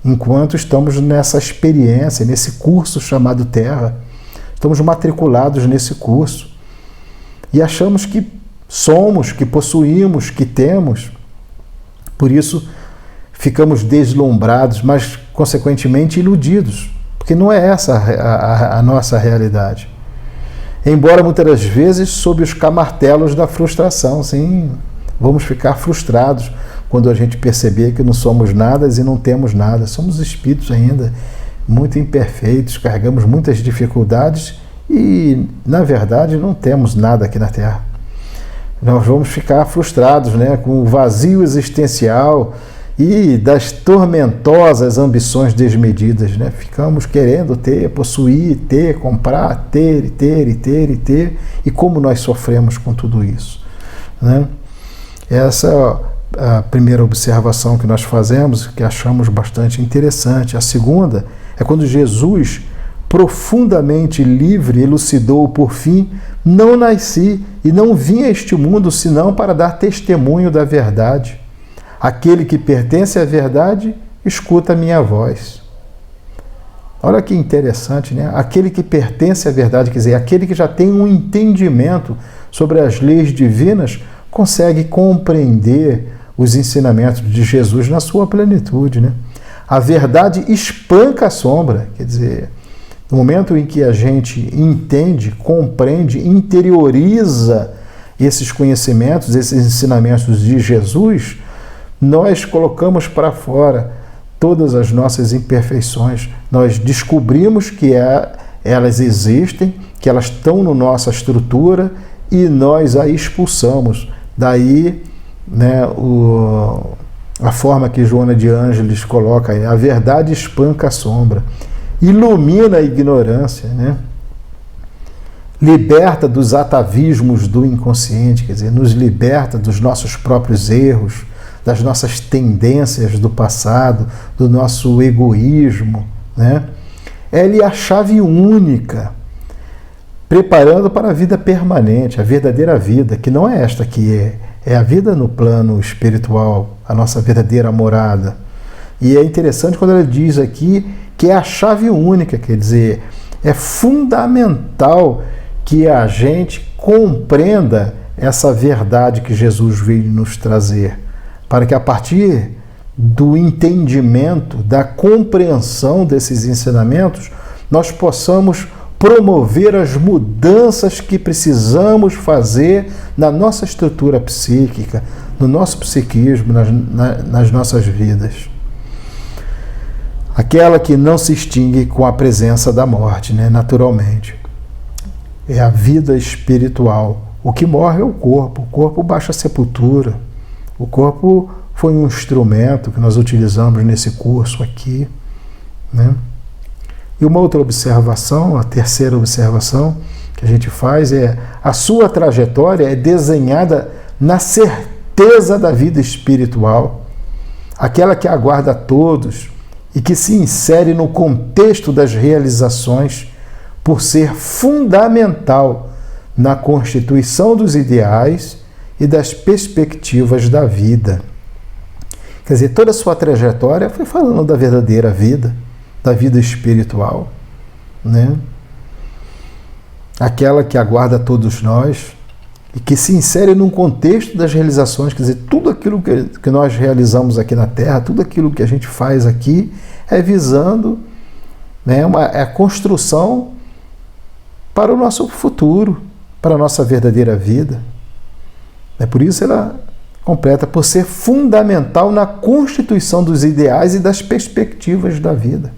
enquanto estamos nessa experiência, nesse curso chamado Terra. Estamos matriculados nesse curso e achamos que somos, que possuímos, que temos. Por isso ficamos deslumbrados, mas consequentemente iludidos, porque não é essa a nossa realidade. Embora muitas das vezes sob os camartelos da frustração, sim, vamos ficar frustrados quando a gente perceber que não somos nada e não temos nada. Somos espíritos ainda muito imperfeitos, carregamos muitas dificuldades e, na verdade, não temos nada aqui na Terra. Nós vamos ficar frustrados, né, com o vazio existencial e das tormentosas ambições desmedidas, né? Ficamos querendo ter, possuir, ter, comprar, ter, e como nós sofremos com tudo isso, né? Essa é a primeira observação que nós fazemos, que achamos bastante interessante. A segunda é quando Jesus, profundamente livre, elucidou por fim: não nasci e não vim a este mundo senão para dar testemunho da verdade. Aquele que pertence à verdade, escuta a minha voz. Olha que interessante, né? Aquele que pertence à verdade, quer dizer, aquele que já tem um entendimento sobre as leis divinas, consegue compreender os ensinamentos de Jesus na sua plenitude, né? A verdade espanca a sombra, quer dizer, no momento em que a gente entende, compreende, interioriza esses conhecimentos, esses ensinamentos de Jesus, nós colocamos para fora todas as nossas imperfeições. Nós descobrimos que elas existem, que elas estão na nossa estrutura e nós a expulsamos. Daí, né, a forma que Joana de Ângeles coloca aí: a verdade espanca a sombra, ilumina a ignorância, né? Liberta dos atavismos do inconsciente, quer dizer, nos liberta dos nossos próprios erros, das nossas tendências do passado, do nosso egoísmo, né? Ela é a chave única preparando para a vida permanente, a verdadeira vida, que não é esta que é a vida no plano espiritual, a nossa verdadeira morada. E é interessante quando ele diz aqui que é a chave única, quer dizer, é fundamental que a gente compreenda essa verdade que Jesus veio nos trazer, para que a partir do entendimento, da compreensão desses ensinamentos, nós possamos promover as mudanças que precisamos fazer na nossa estrutura psíquica, no nosso psiquismo, nas nossas vidas. Aquela que não se extingue com a presença da morte, né? Naturalmente. É a vida espiritual. O que morre é o corpo baixa a sepultura. O corpo foi um instrumento que nós utilizamos nesse curso aqui, né? E uma outra observação, a terceira observação que a gente faz é: a sua trajetória é desenhada na certeza da vida espiritual, aquela que aguarda a todos e que se insere no contexto das realizações por ser fundamental na constituição dos ideais e das perspectivas da vida. Quer dizer, toda a sua trajetória foi falando da verdadeira vida, da vida espiritual, né? Aquela que aguarda todos nós e que se insere num contexto das realizações, quer dizer, tudo aquilo que nós realizamos aqui na Terra, tudo aquilo que a gente faz aqui é visando, né, é a construção para o nosso futuro, para a nossa verdadeira vida. É por isso ela completa, por ser fundamental na constituição dos ideais e das perspectivas da vida.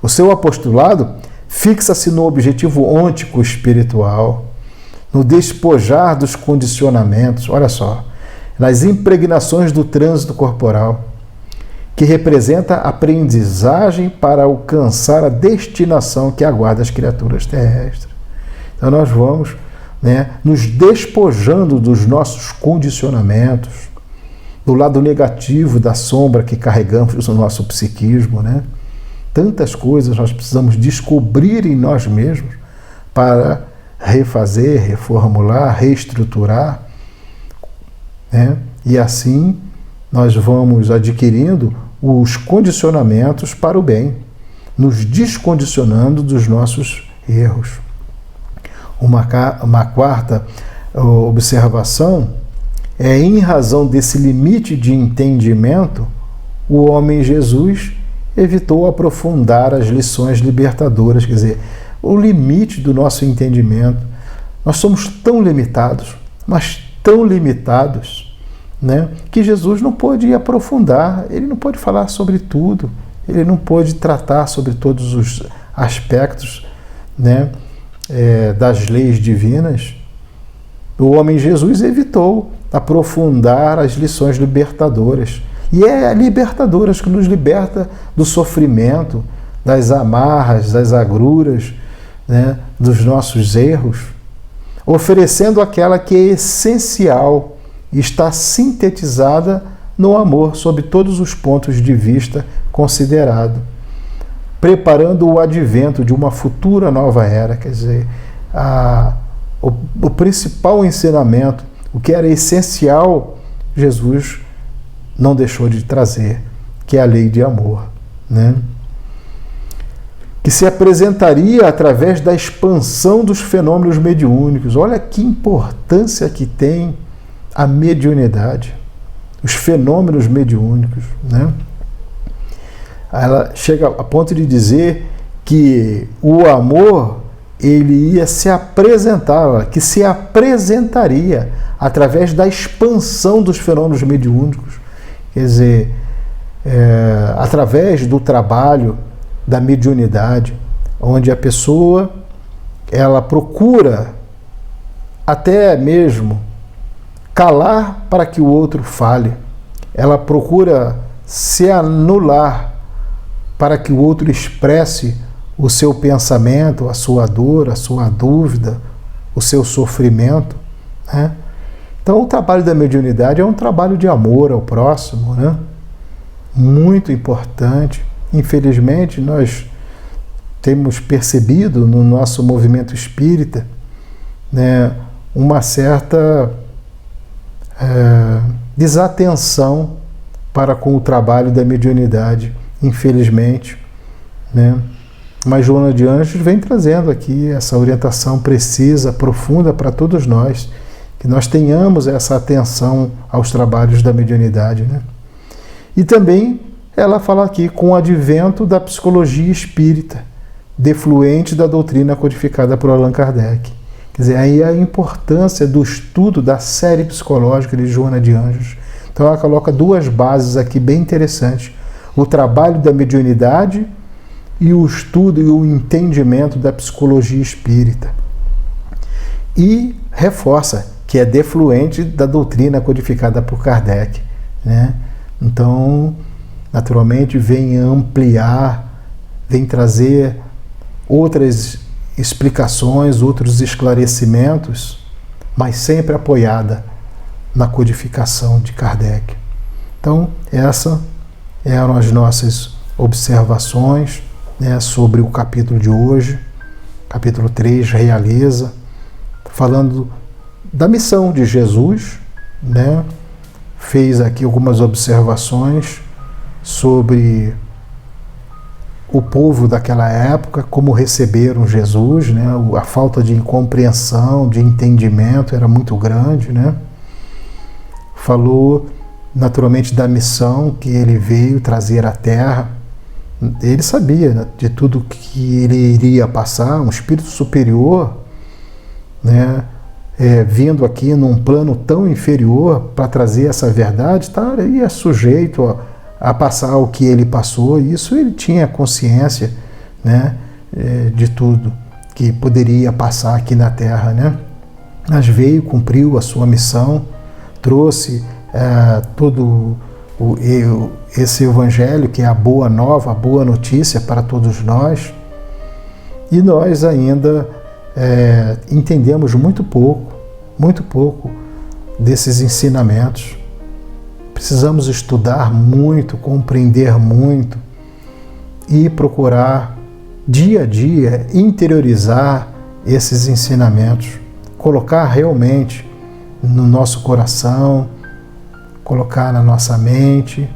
O seu apostolado fixa-se no objetivo ôntico espiritual, no despojar dos condicionamentos, olha só, nas impregnações do trânsito corporal, que representa a aprendizagem para alcançar a destinação que aguarda as criaturas terrestres. Então nós vamos, né, nos despojando dos nossos condicionamentos, do lado negativo da sombra que carregamos no nosso psiquismo, né? Tantas coisas nós precisamos descobrir em nós mesmos para refazer, reformular, reestruturar, né? E assim nós vamos adquirindo os condicionamentos para o bem, nos descondicionando dos nossos erros. Uma quarta observação é: em razão desse limite de entendimento, o homem Jesus evitou aprofundar as lições libertadoras, quer dizer, o limite do nosso entendimento. Nós somos tão limitados, mas tão limitados, né, que Jesus não pôde aprofundar, ele não pôde falar sobre tudo, ele não pôde tratar sobre todos os aspectos, né, das leis divinas. O homem Jesus evitou aprofundar as lições libertadoras. E é a libertadoras que nos liberta do sofrimento, das amarras, das agruras, né, dos nossos erros, oferecendo aquela que é essencial e está sintetizada no amor sob todos os pontos de vista considerado, preparando o advento de uma futura nova era. Quer dizer, o principal ensinamento, o que era essencial, Jesus não deixou de trazer, que é a lei de amor, né? Que se apresentaria através da expansão dos fenômenos mediúnicos. Olha que importância que tem a mediunidade, os fenômenos mediúnicos, né? Ela chega a ponto de dizer que o amor, ele ia se apresentar, que se apresentaria através da expansão dos fenômenos mediúnicos. Quer dizer, através do trabalho da mediunidade, onde a pessoa ela procura até mesmo calar para que o outro fale, ela procura se anular para que o outro expresse o seu pensamento, a sua dor, a sua dúvida, o seu sofrimento, né? Então o trabalho da mediunidade é um trabalho de amor ao próximo, né? Muito importante. Infelizmente nós temos percebido no nosso movimento espírita, né, uma certa desatenção para com o trabalho da mediunidade, infelizmente, né? Mas Joana de Anjos vem trazendo aqui essa orientação precisa, profunda para todos nós, que nós tenhamos essa atenção aos trabalhos da mediunidade, né? E também ela fala aqui com o advento da psicologia espírita, defluente da doutrina codificada por Allan Kardec. Quer dizer, aí a importância do estudo da série psicológica de Joana de Anjos. Então ela coloca duas bases aqui bem interessantes: o trabalho da mediunidade e o estudo e o entendimento da psicologia espírita. E reforça que é defluente da doutrina codificada por Kardec, né? Então, naturalmente, vem ampliar, vem trazer outras explicações, outros esclarecimentos, mas sempre apoiada na codificação de Kardec. Então, essas eram as nossas observações, né, sobre o capítulo de hoje, capítulo 3, Realeza, falando da missão de Jesus, né? Fez aqui algumas observações sobre o povo daquela época, como receberam Jesus, né? A falta de compreensão, de entendimento era muito grande, né? Falou naturalmente da missão que ele veio trazer à Terra. Ele sabia, né, de tudo que ele iria passar, um espírito superior, né? Vindo aqui num plano tão inferior para trazer essa verdade, estaria sujeito a passar o que ele passou. Isso ele tinha consciência, né, de tudo que poderia passar aqui na Terra, né? Mas veio, cumpriu a sua missão, trouxe todo esse evangelho, que é a boa nova, a boa notícia para todos nós. E nós ainda entendemos muito pouco desses ensinamentos. Precisamos estudar muito, compreender muito e procurar dia a dia interiorizar esses ensinamentos, colocar realmente no nosso coração, colocar na nossa mente,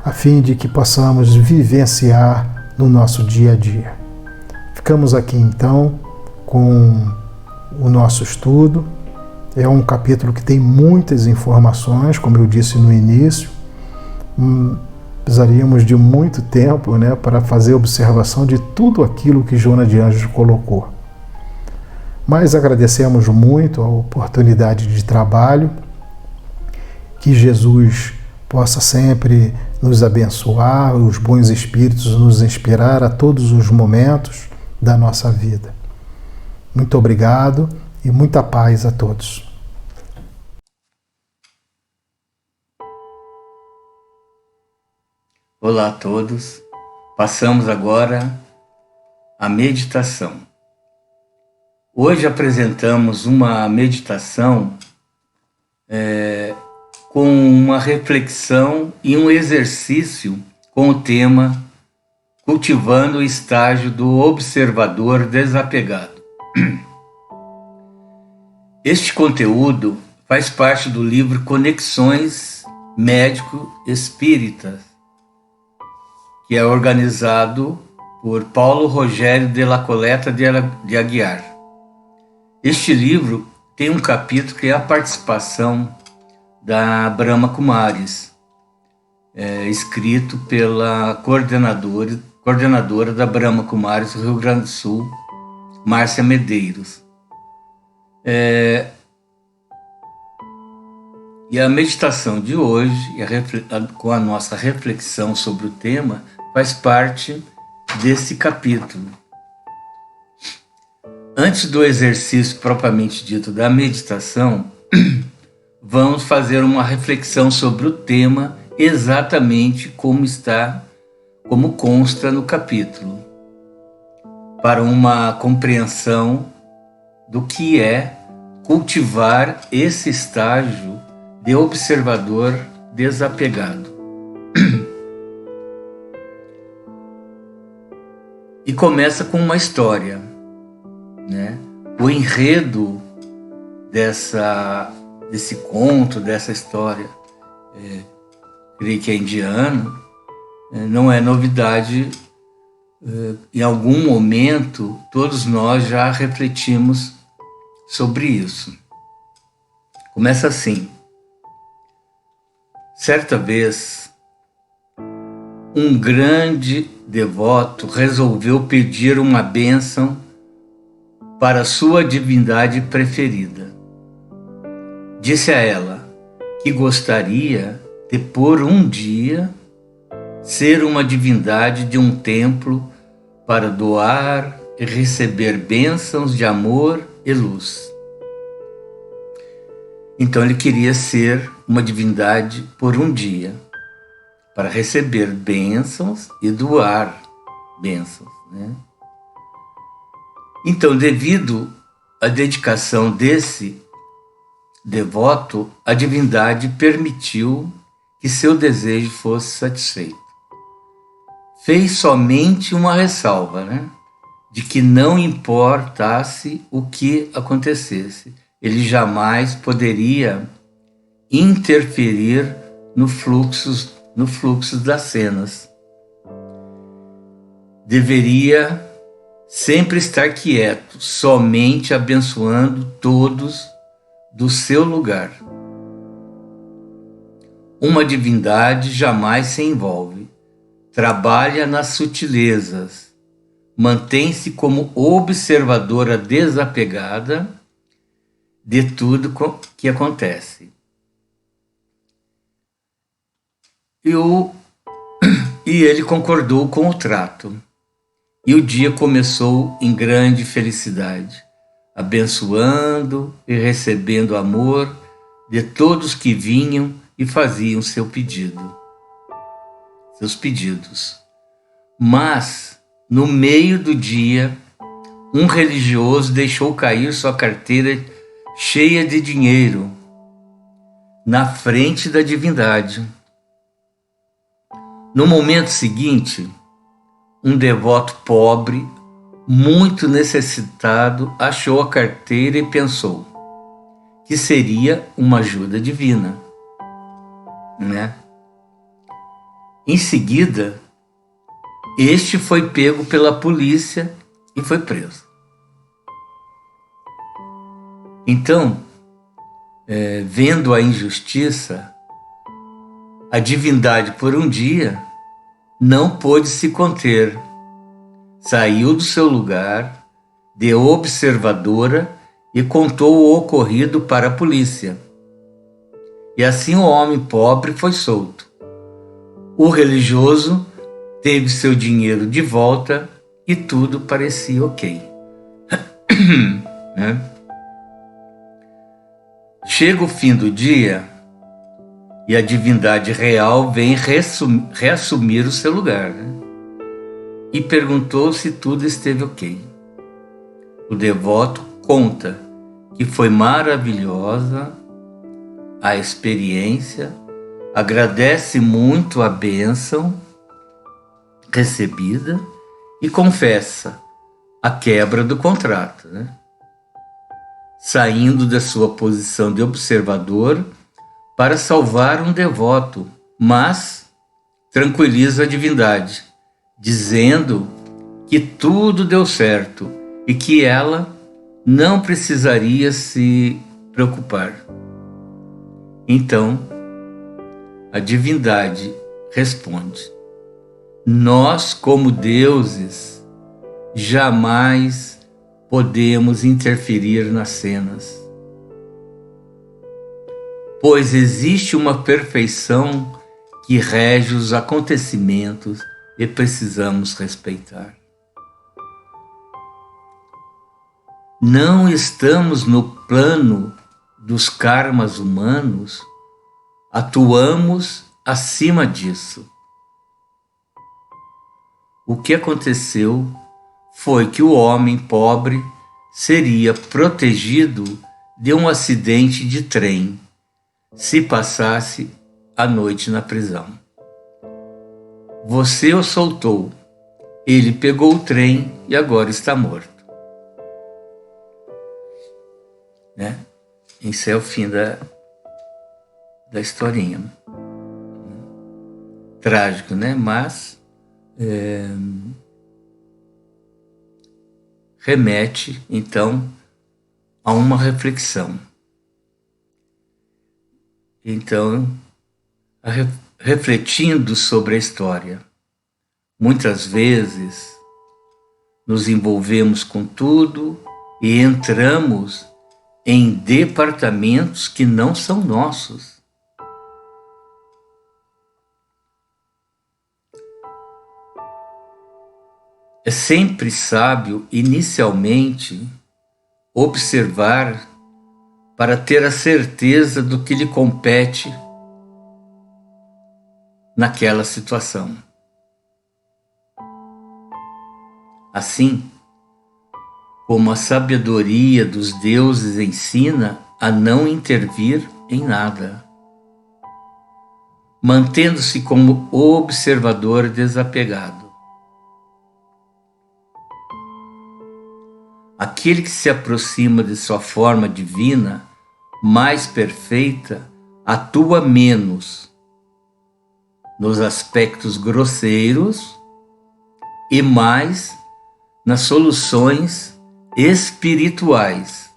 a fim de que possamos vivenciar no nosso dia a dia. Ficamos aqui então com o nosso estudo. É um capítulo que tem muitas informações, como eu disse no início. Precisaríamos de muito tempo, né, para fazer observação de tudo aquilo que Joana de Anjos colocou. Mas agradecemos muito a oportunidade de trabalho. Que Jesus possa sempre nos abençoar, os bons espíritos nos inspirar a todos os momentos da nossa vida. Muito obrigado e muita paz a todos. Olá a todos. Passamos agora à meditação. Hoje apresentamos uma meditação com uma reflexão e um exercício com o tema Cultivando o estágio do observador desapegado. Este conteúdo faz parte do livro Conexões Médico-Espíritas, que é organizado por Paulo Rogério de la Coleta de Aguiar. Este livro tem um capítulo que é a participação da Brahma Kumaris, escrito pela coordenadora da Brahma Kumaris do Rio Grande do Sul, Márcia Medeiros. E a meditação de hoje, com a nossa reflexão sobre o tema, faz parte desse capítulo. Antes do exercício propriamente dito da meditação, vamos fazer uma reflexão sobre o tema exatamente como consta no capítulo, para uma compreensão do que é cultivar esse estágio de observador desapegado. E começa com uma história, né? O enredo desse conto, dessa história, creio que é indiano, não é novidade. Em algum momento, todos nós já refletimos sobre isso. Começa assim. Certa vez, um grande devoto resolveu pedir uma bênção para sua divindade preferida. Disse a ela que gostaria de por um dia ser uma divindade de um templo para doar e receber bênçãos de amor e luz. Então ele queria ser uma divindade por um dia, para receber bênçãos e doar bênçãos, né? Então, devido à dedicação desse devoto, a divindade permitiu que seu desejo fosse satisfeito. Fez somente uma ressalva, né? De que não importasse o que acontecesse, ele jamais poderia interferir no fluxo das cenas. Deveria sempre estar quieto, somente abençoando todos do seu lugar. Uma divindade jamais se envolve, trabalha nas sutilezas, mantém-se como observadora desapegada de tudo que acontece. E ele concordou com o trato. E o dia começou em grande felicidade, abençoando e recebendo amor de todos que vinham e faziam seus pedidos. Mas, no meio do dia, um religioso deixou cair sua carteira cheia de dinheiro na frente da divindade. No momento seguinte, um devoto pobre, muito necessitado, achou a carteira e pensou que seria uma ajuda divina, né? Em seguida, este foi pego pela polícia e foi preso. Então, vendo a injustiça, a divindade por um dia não pôde se conter. Saiu do seu lugar de observadora e contou o ocorrido para a polícia. E assim o homem pobre foi solto. O religioso teve seu dinheiro de volta e tudo parecia ok. Né? Chega o fim do dia e a divindade real vem reassumir o seu lugar, né? E perguntou se tudo esteve ok. O devoto conta que foi maravilhosa a experiência, agradece muito a bênção recebida e confessa a quebra do contrato, né? Saindo da sua posição de observador para salvar um devoto, mas tranquiliza a divindade, dizendo que tudo deu certo e que ela não precisaria se preocupar. Então, a divindade responde: nós, como deuses, jamais podemos interferir nas cenas, pois existe uma perfeição que rege os acontecimentos e precisamos respeitar. Não estamos no plano dos karmas humanos, atuamos acima disso. O que aconteceu foi que o homem pobre seria protegido de um acidente de trem se passasse a noite na prisão. Você o soltou Ele pegou o trem e agora está morto. Né? Esse é o fim da historinha. Trágico, né? Mas remete, então, a uma reflexão. Então, refletindo sobre a história, muitas vezes nos envolvemos com tudo e entramos em departamentos que não são nossos. É sempre sábio, inicialmente, observar para ter a certeza do que lhe compete naquela situação. Assim, como a sabedoria dos deuses ensina a não intervir em nada, mantendo-se como observador desapegado. Aquele que se aproxima de sua forma divina, mais perfeita, atua menos nos aspectos grosseiros e mais nas soluções espirituais.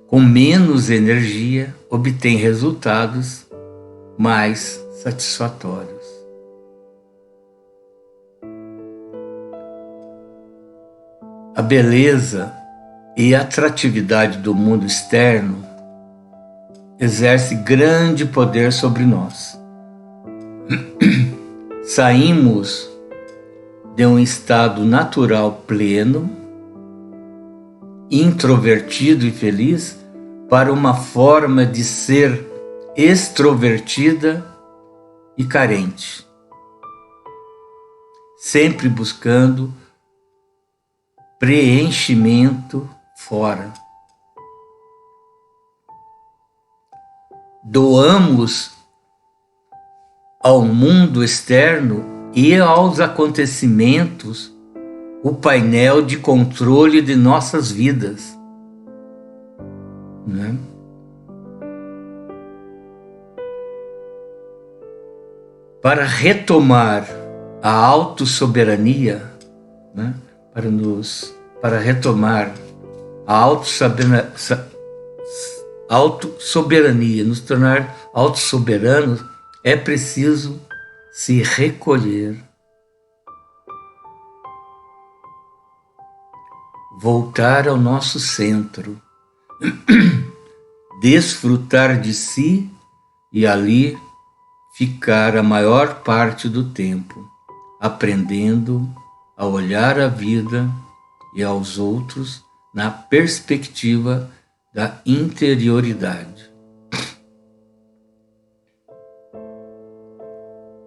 Com menos energia, obtém resultados mais satisfatórios. A beleza e a atratividade do mundo externo exerce grande poder sobre nós. Saímos de um estado natural pleno, introvertido e feliz, para uma forma de ser extrovertida e carente, sempre buscando preenchimento fora. Doamos ao mundo externo e aos acontecimentos o painel de controle de nossas vidas, né? Para retomar a autossoberania, né? Para retomar a autossoberania, nos tornar autossoberanos, é preciso se recolher, voltar ao nosso centro, desfrutar de si e ali ficar a maior parte do tempo, aprendendo a olhar a vida e aos outros na perspectiva da interioridade.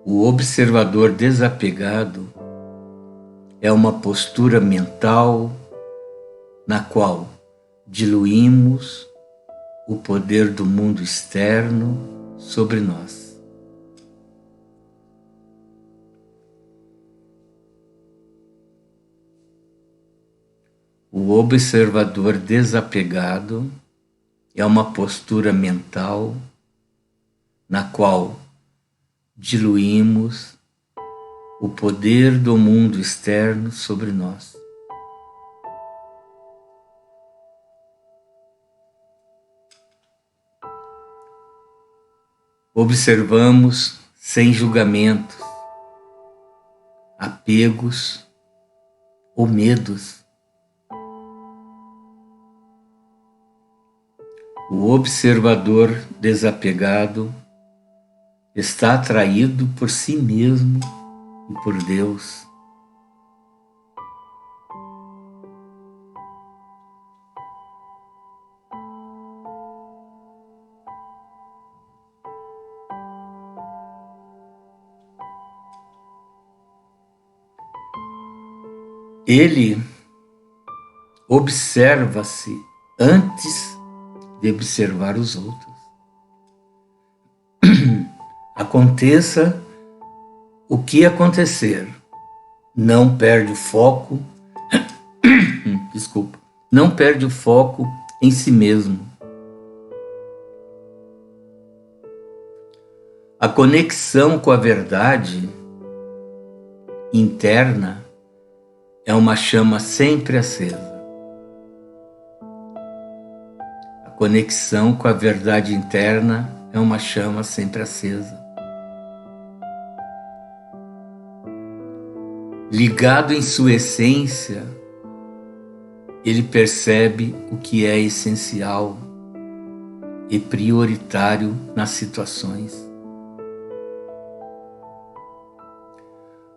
O observador desapegado é uma postura mental na qual diluímos o poder do mundo externo sobre nós. O observador desapegado é uma postura mental na qual diluímos o poder do mundo externo sobre nós. Observamos sem julgamentos, apegos ou medos. O observador desapegado está atraído por si mesmo e por Deus. Ele observa-se antes de observar os outros. Aconteça o que acontecer, não perde o foco, desculpa, não perde o foco em si mesmo. A conexão com a verdade interna é uma chama sempre acesa. A conexão com a verdade interna é uma chama sempre acesa. Ligado em sua essência, ele percebe o que é essencial e prioritário nas situações.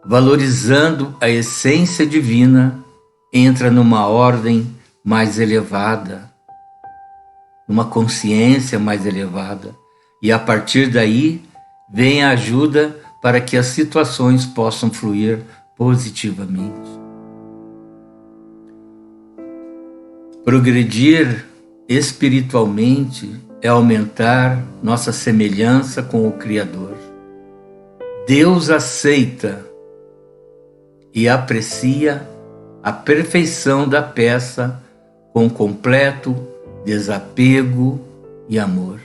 Valorizando a essência divina, entra numa ordem mais elevada, numa consciência mais elevada, e a partir daí vem a ajuda para que as situações possam fluir positivamente. Progredir espiritualmente é aumentar nossa semelhança com o Criador. Deus aceita e aprecia a perfeição da peça com completo desapego e amor.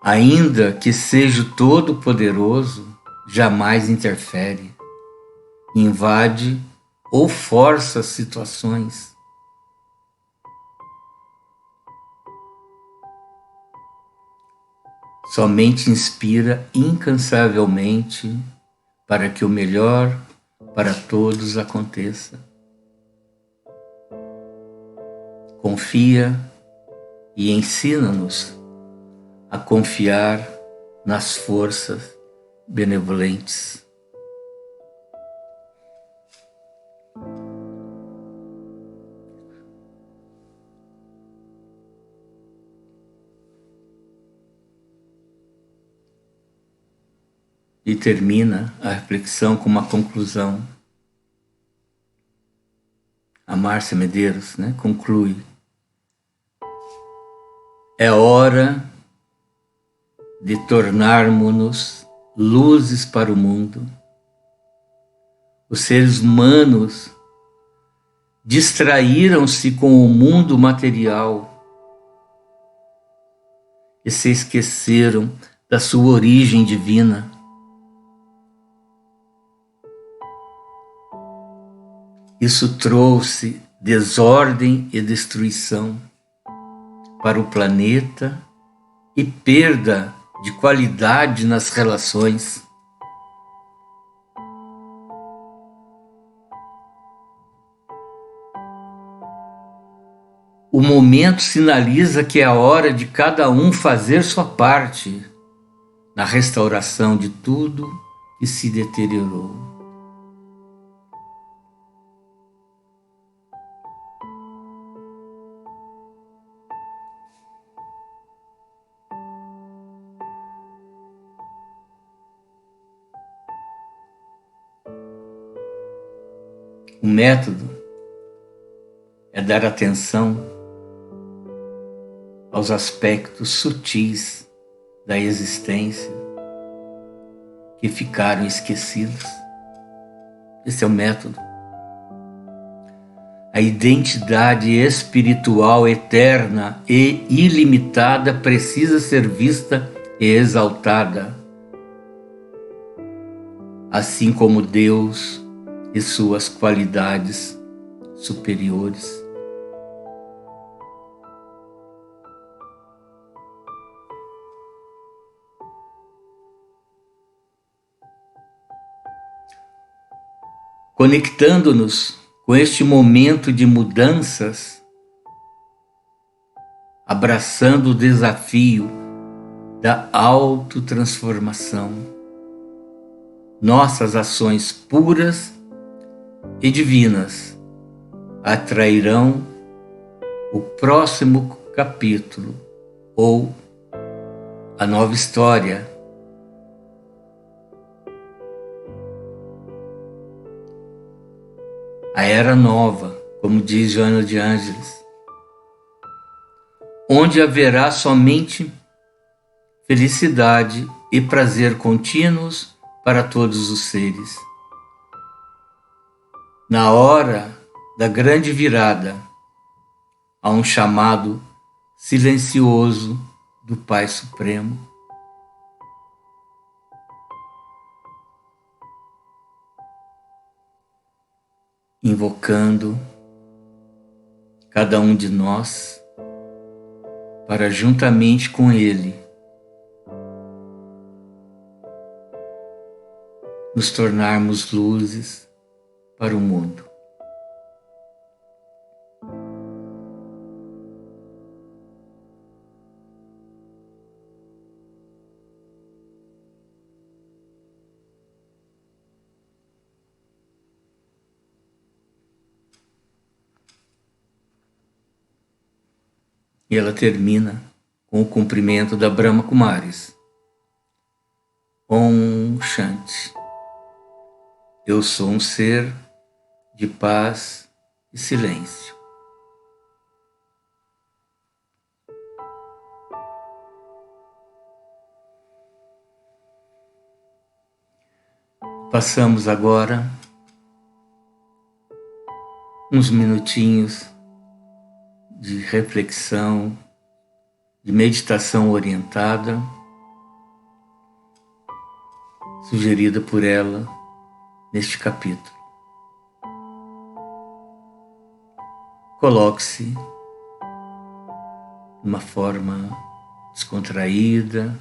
Ainda que seja o Todo-Poderoso, jamais interfere, invade ou força situações. Somente inspira incansavelmente para que o melhor para todos aconteça. Confia e ensina-nos a confiar nas forças benevolentes. E termina a reflexão com uma conclusão. A Márcia Medeiros, conclui. É hora de tornarmos-nos luzes para o mundo. Os seres humanos distraíram-se com o mundo material e se esqueceram da sua origem divina. Isso trouxe desordem e destruição para o planeta e perda de qualidade nas relações. O momento sinaliza que é a hora de cada um fazer sua parte na restauração de tudo que se deteriorou. O método é dar atenção aos aspectos sutis da existência que ficaram esquecidos. Esse é o método. A identidade espiritual eterna e ilimitada precisa ser vista e exaltada, assim como Deus e suas qualidades superiores. Conectando-nos com este momento de mudanças, abraçando o desafio da autotransformação, nossas ações puras e divinas atrairão o próximo capítulo ou a nova história. a era nova, como diz Joana de Ângeles, onde haverá somente felicidade e prazer contínuos para todos os seres. Na hora da grande virada, há um chamado silencioso do Pai Supremo. Invocando cada um de nós para, juntamente com Ele, nos tornarmos luzes para o mundo. E ela termina com o cumprimento da Brahma Kumaris. Om Shanti. Eu sou um ser de paz e silêncio. Passamos agora uns minutinhos de reflexão, de meditação orientada, sugerida por ela neste capítulo. Coloque-se de uma forma descontraída,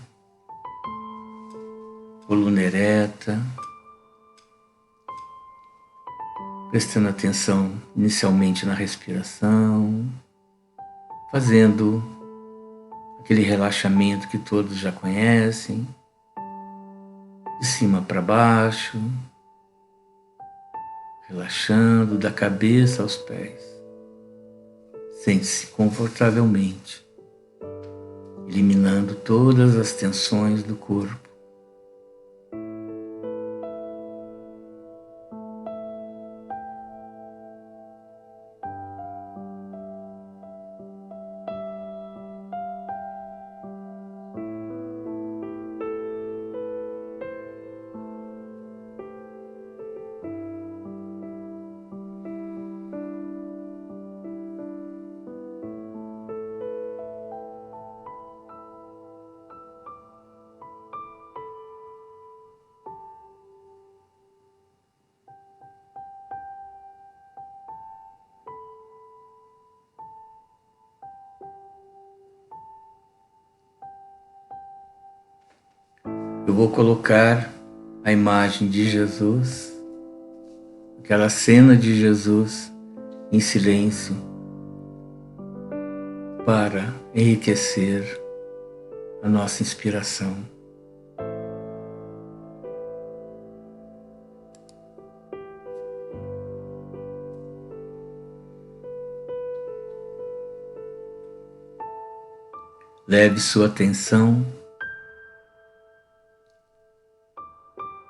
coluna ereta, prestando atenção inicialmente na respiração, fazendo aquele relaxamento que todos já conhecem, de cima para baixo, relaxando da cabeça aos pés. Sente-se confortavelmente, eliminando todas as tensões do corpo. Eu vou colocar a imagem de Jesus, aquela cena de Jesus em silêncio, para enriquecer a nossa inspiração. Leve sua atenção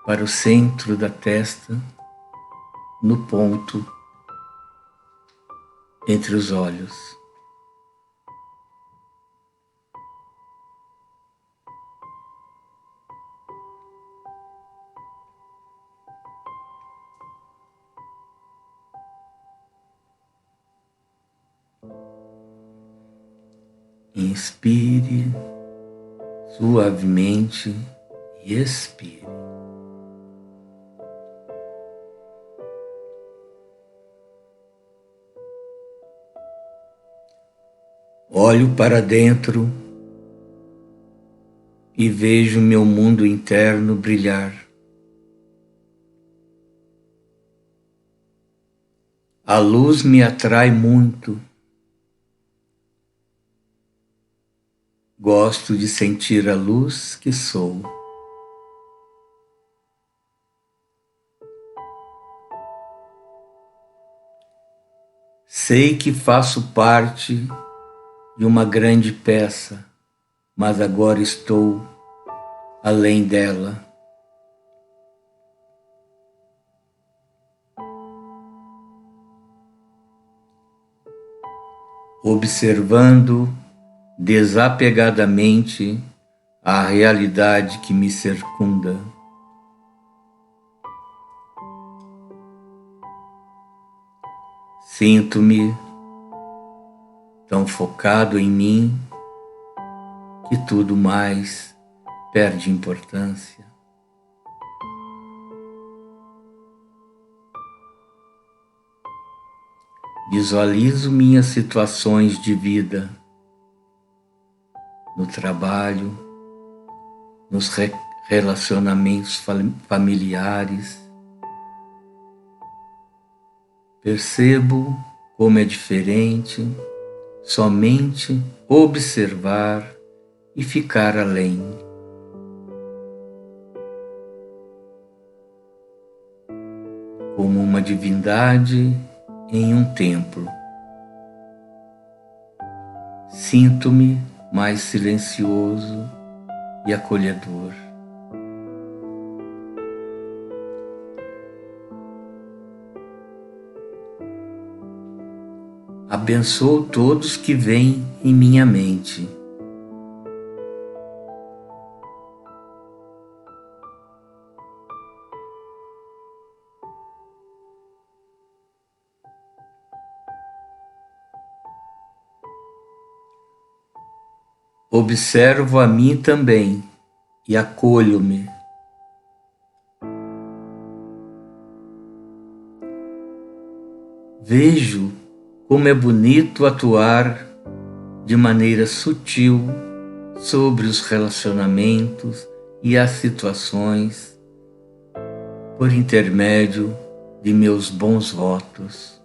para o centro da testa, no ponto entre os olhos. Inspire suavemente e expire. Olho para dentro e vejo meu mundo interno brilhar. A luz me atrai muito. Gosto de sentir a luz que sou. Sei que faço parte de uma grande peça, mas agora estou além dela. observando desapegadamente a realidade que me circunda. Sinto-me tão focado em mim que tudo mais perde importância. Visualizo minhas situações de vida, no trabalho, nos relacionamentos familiares. Percebo como é diferente somente observar e ficar além. Como uma divindade em um templo. Sinto-me mais silencioso e acolhedor. Abençoo todos que vêm em minha mente. Observo a mim também e acolho-me. Vejo como é bonito atuar de maneira sutil sobre os relacionamentos e as situações por intermédio de meus bons votos.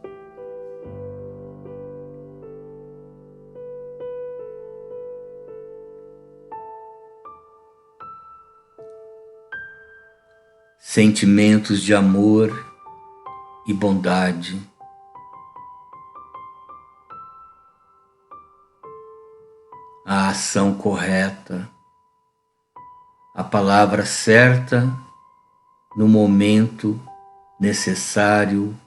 Sentimentos de amor e bondade. A ação correta, a palavra certa no momento necessário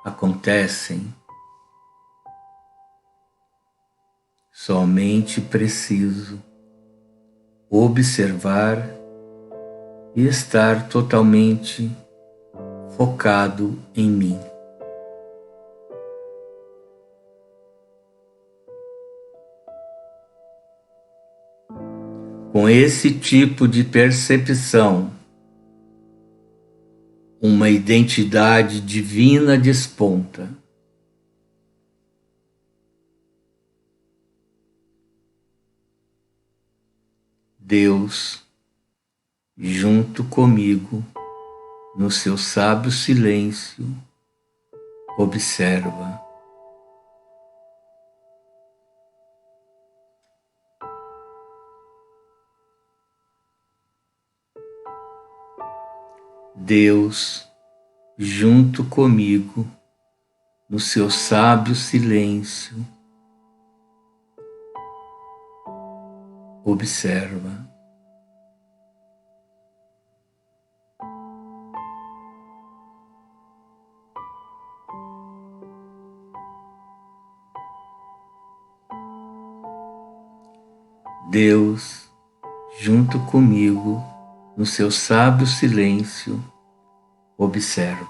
acontecem. Somente preciso observar e estar totalmente focado em mim. Com esse tipo de percepção, uma identidade divina desponta. Deus, junto comigo, no seu sábio silêncio, observa. Deus, junto comigo, no seu sábio silêncio, observa. Deus, junto comigo, no seu sábio silêncio, observa.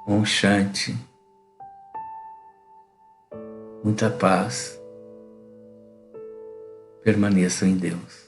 Om Shanti. Muita paz. Permaneçam em Deus.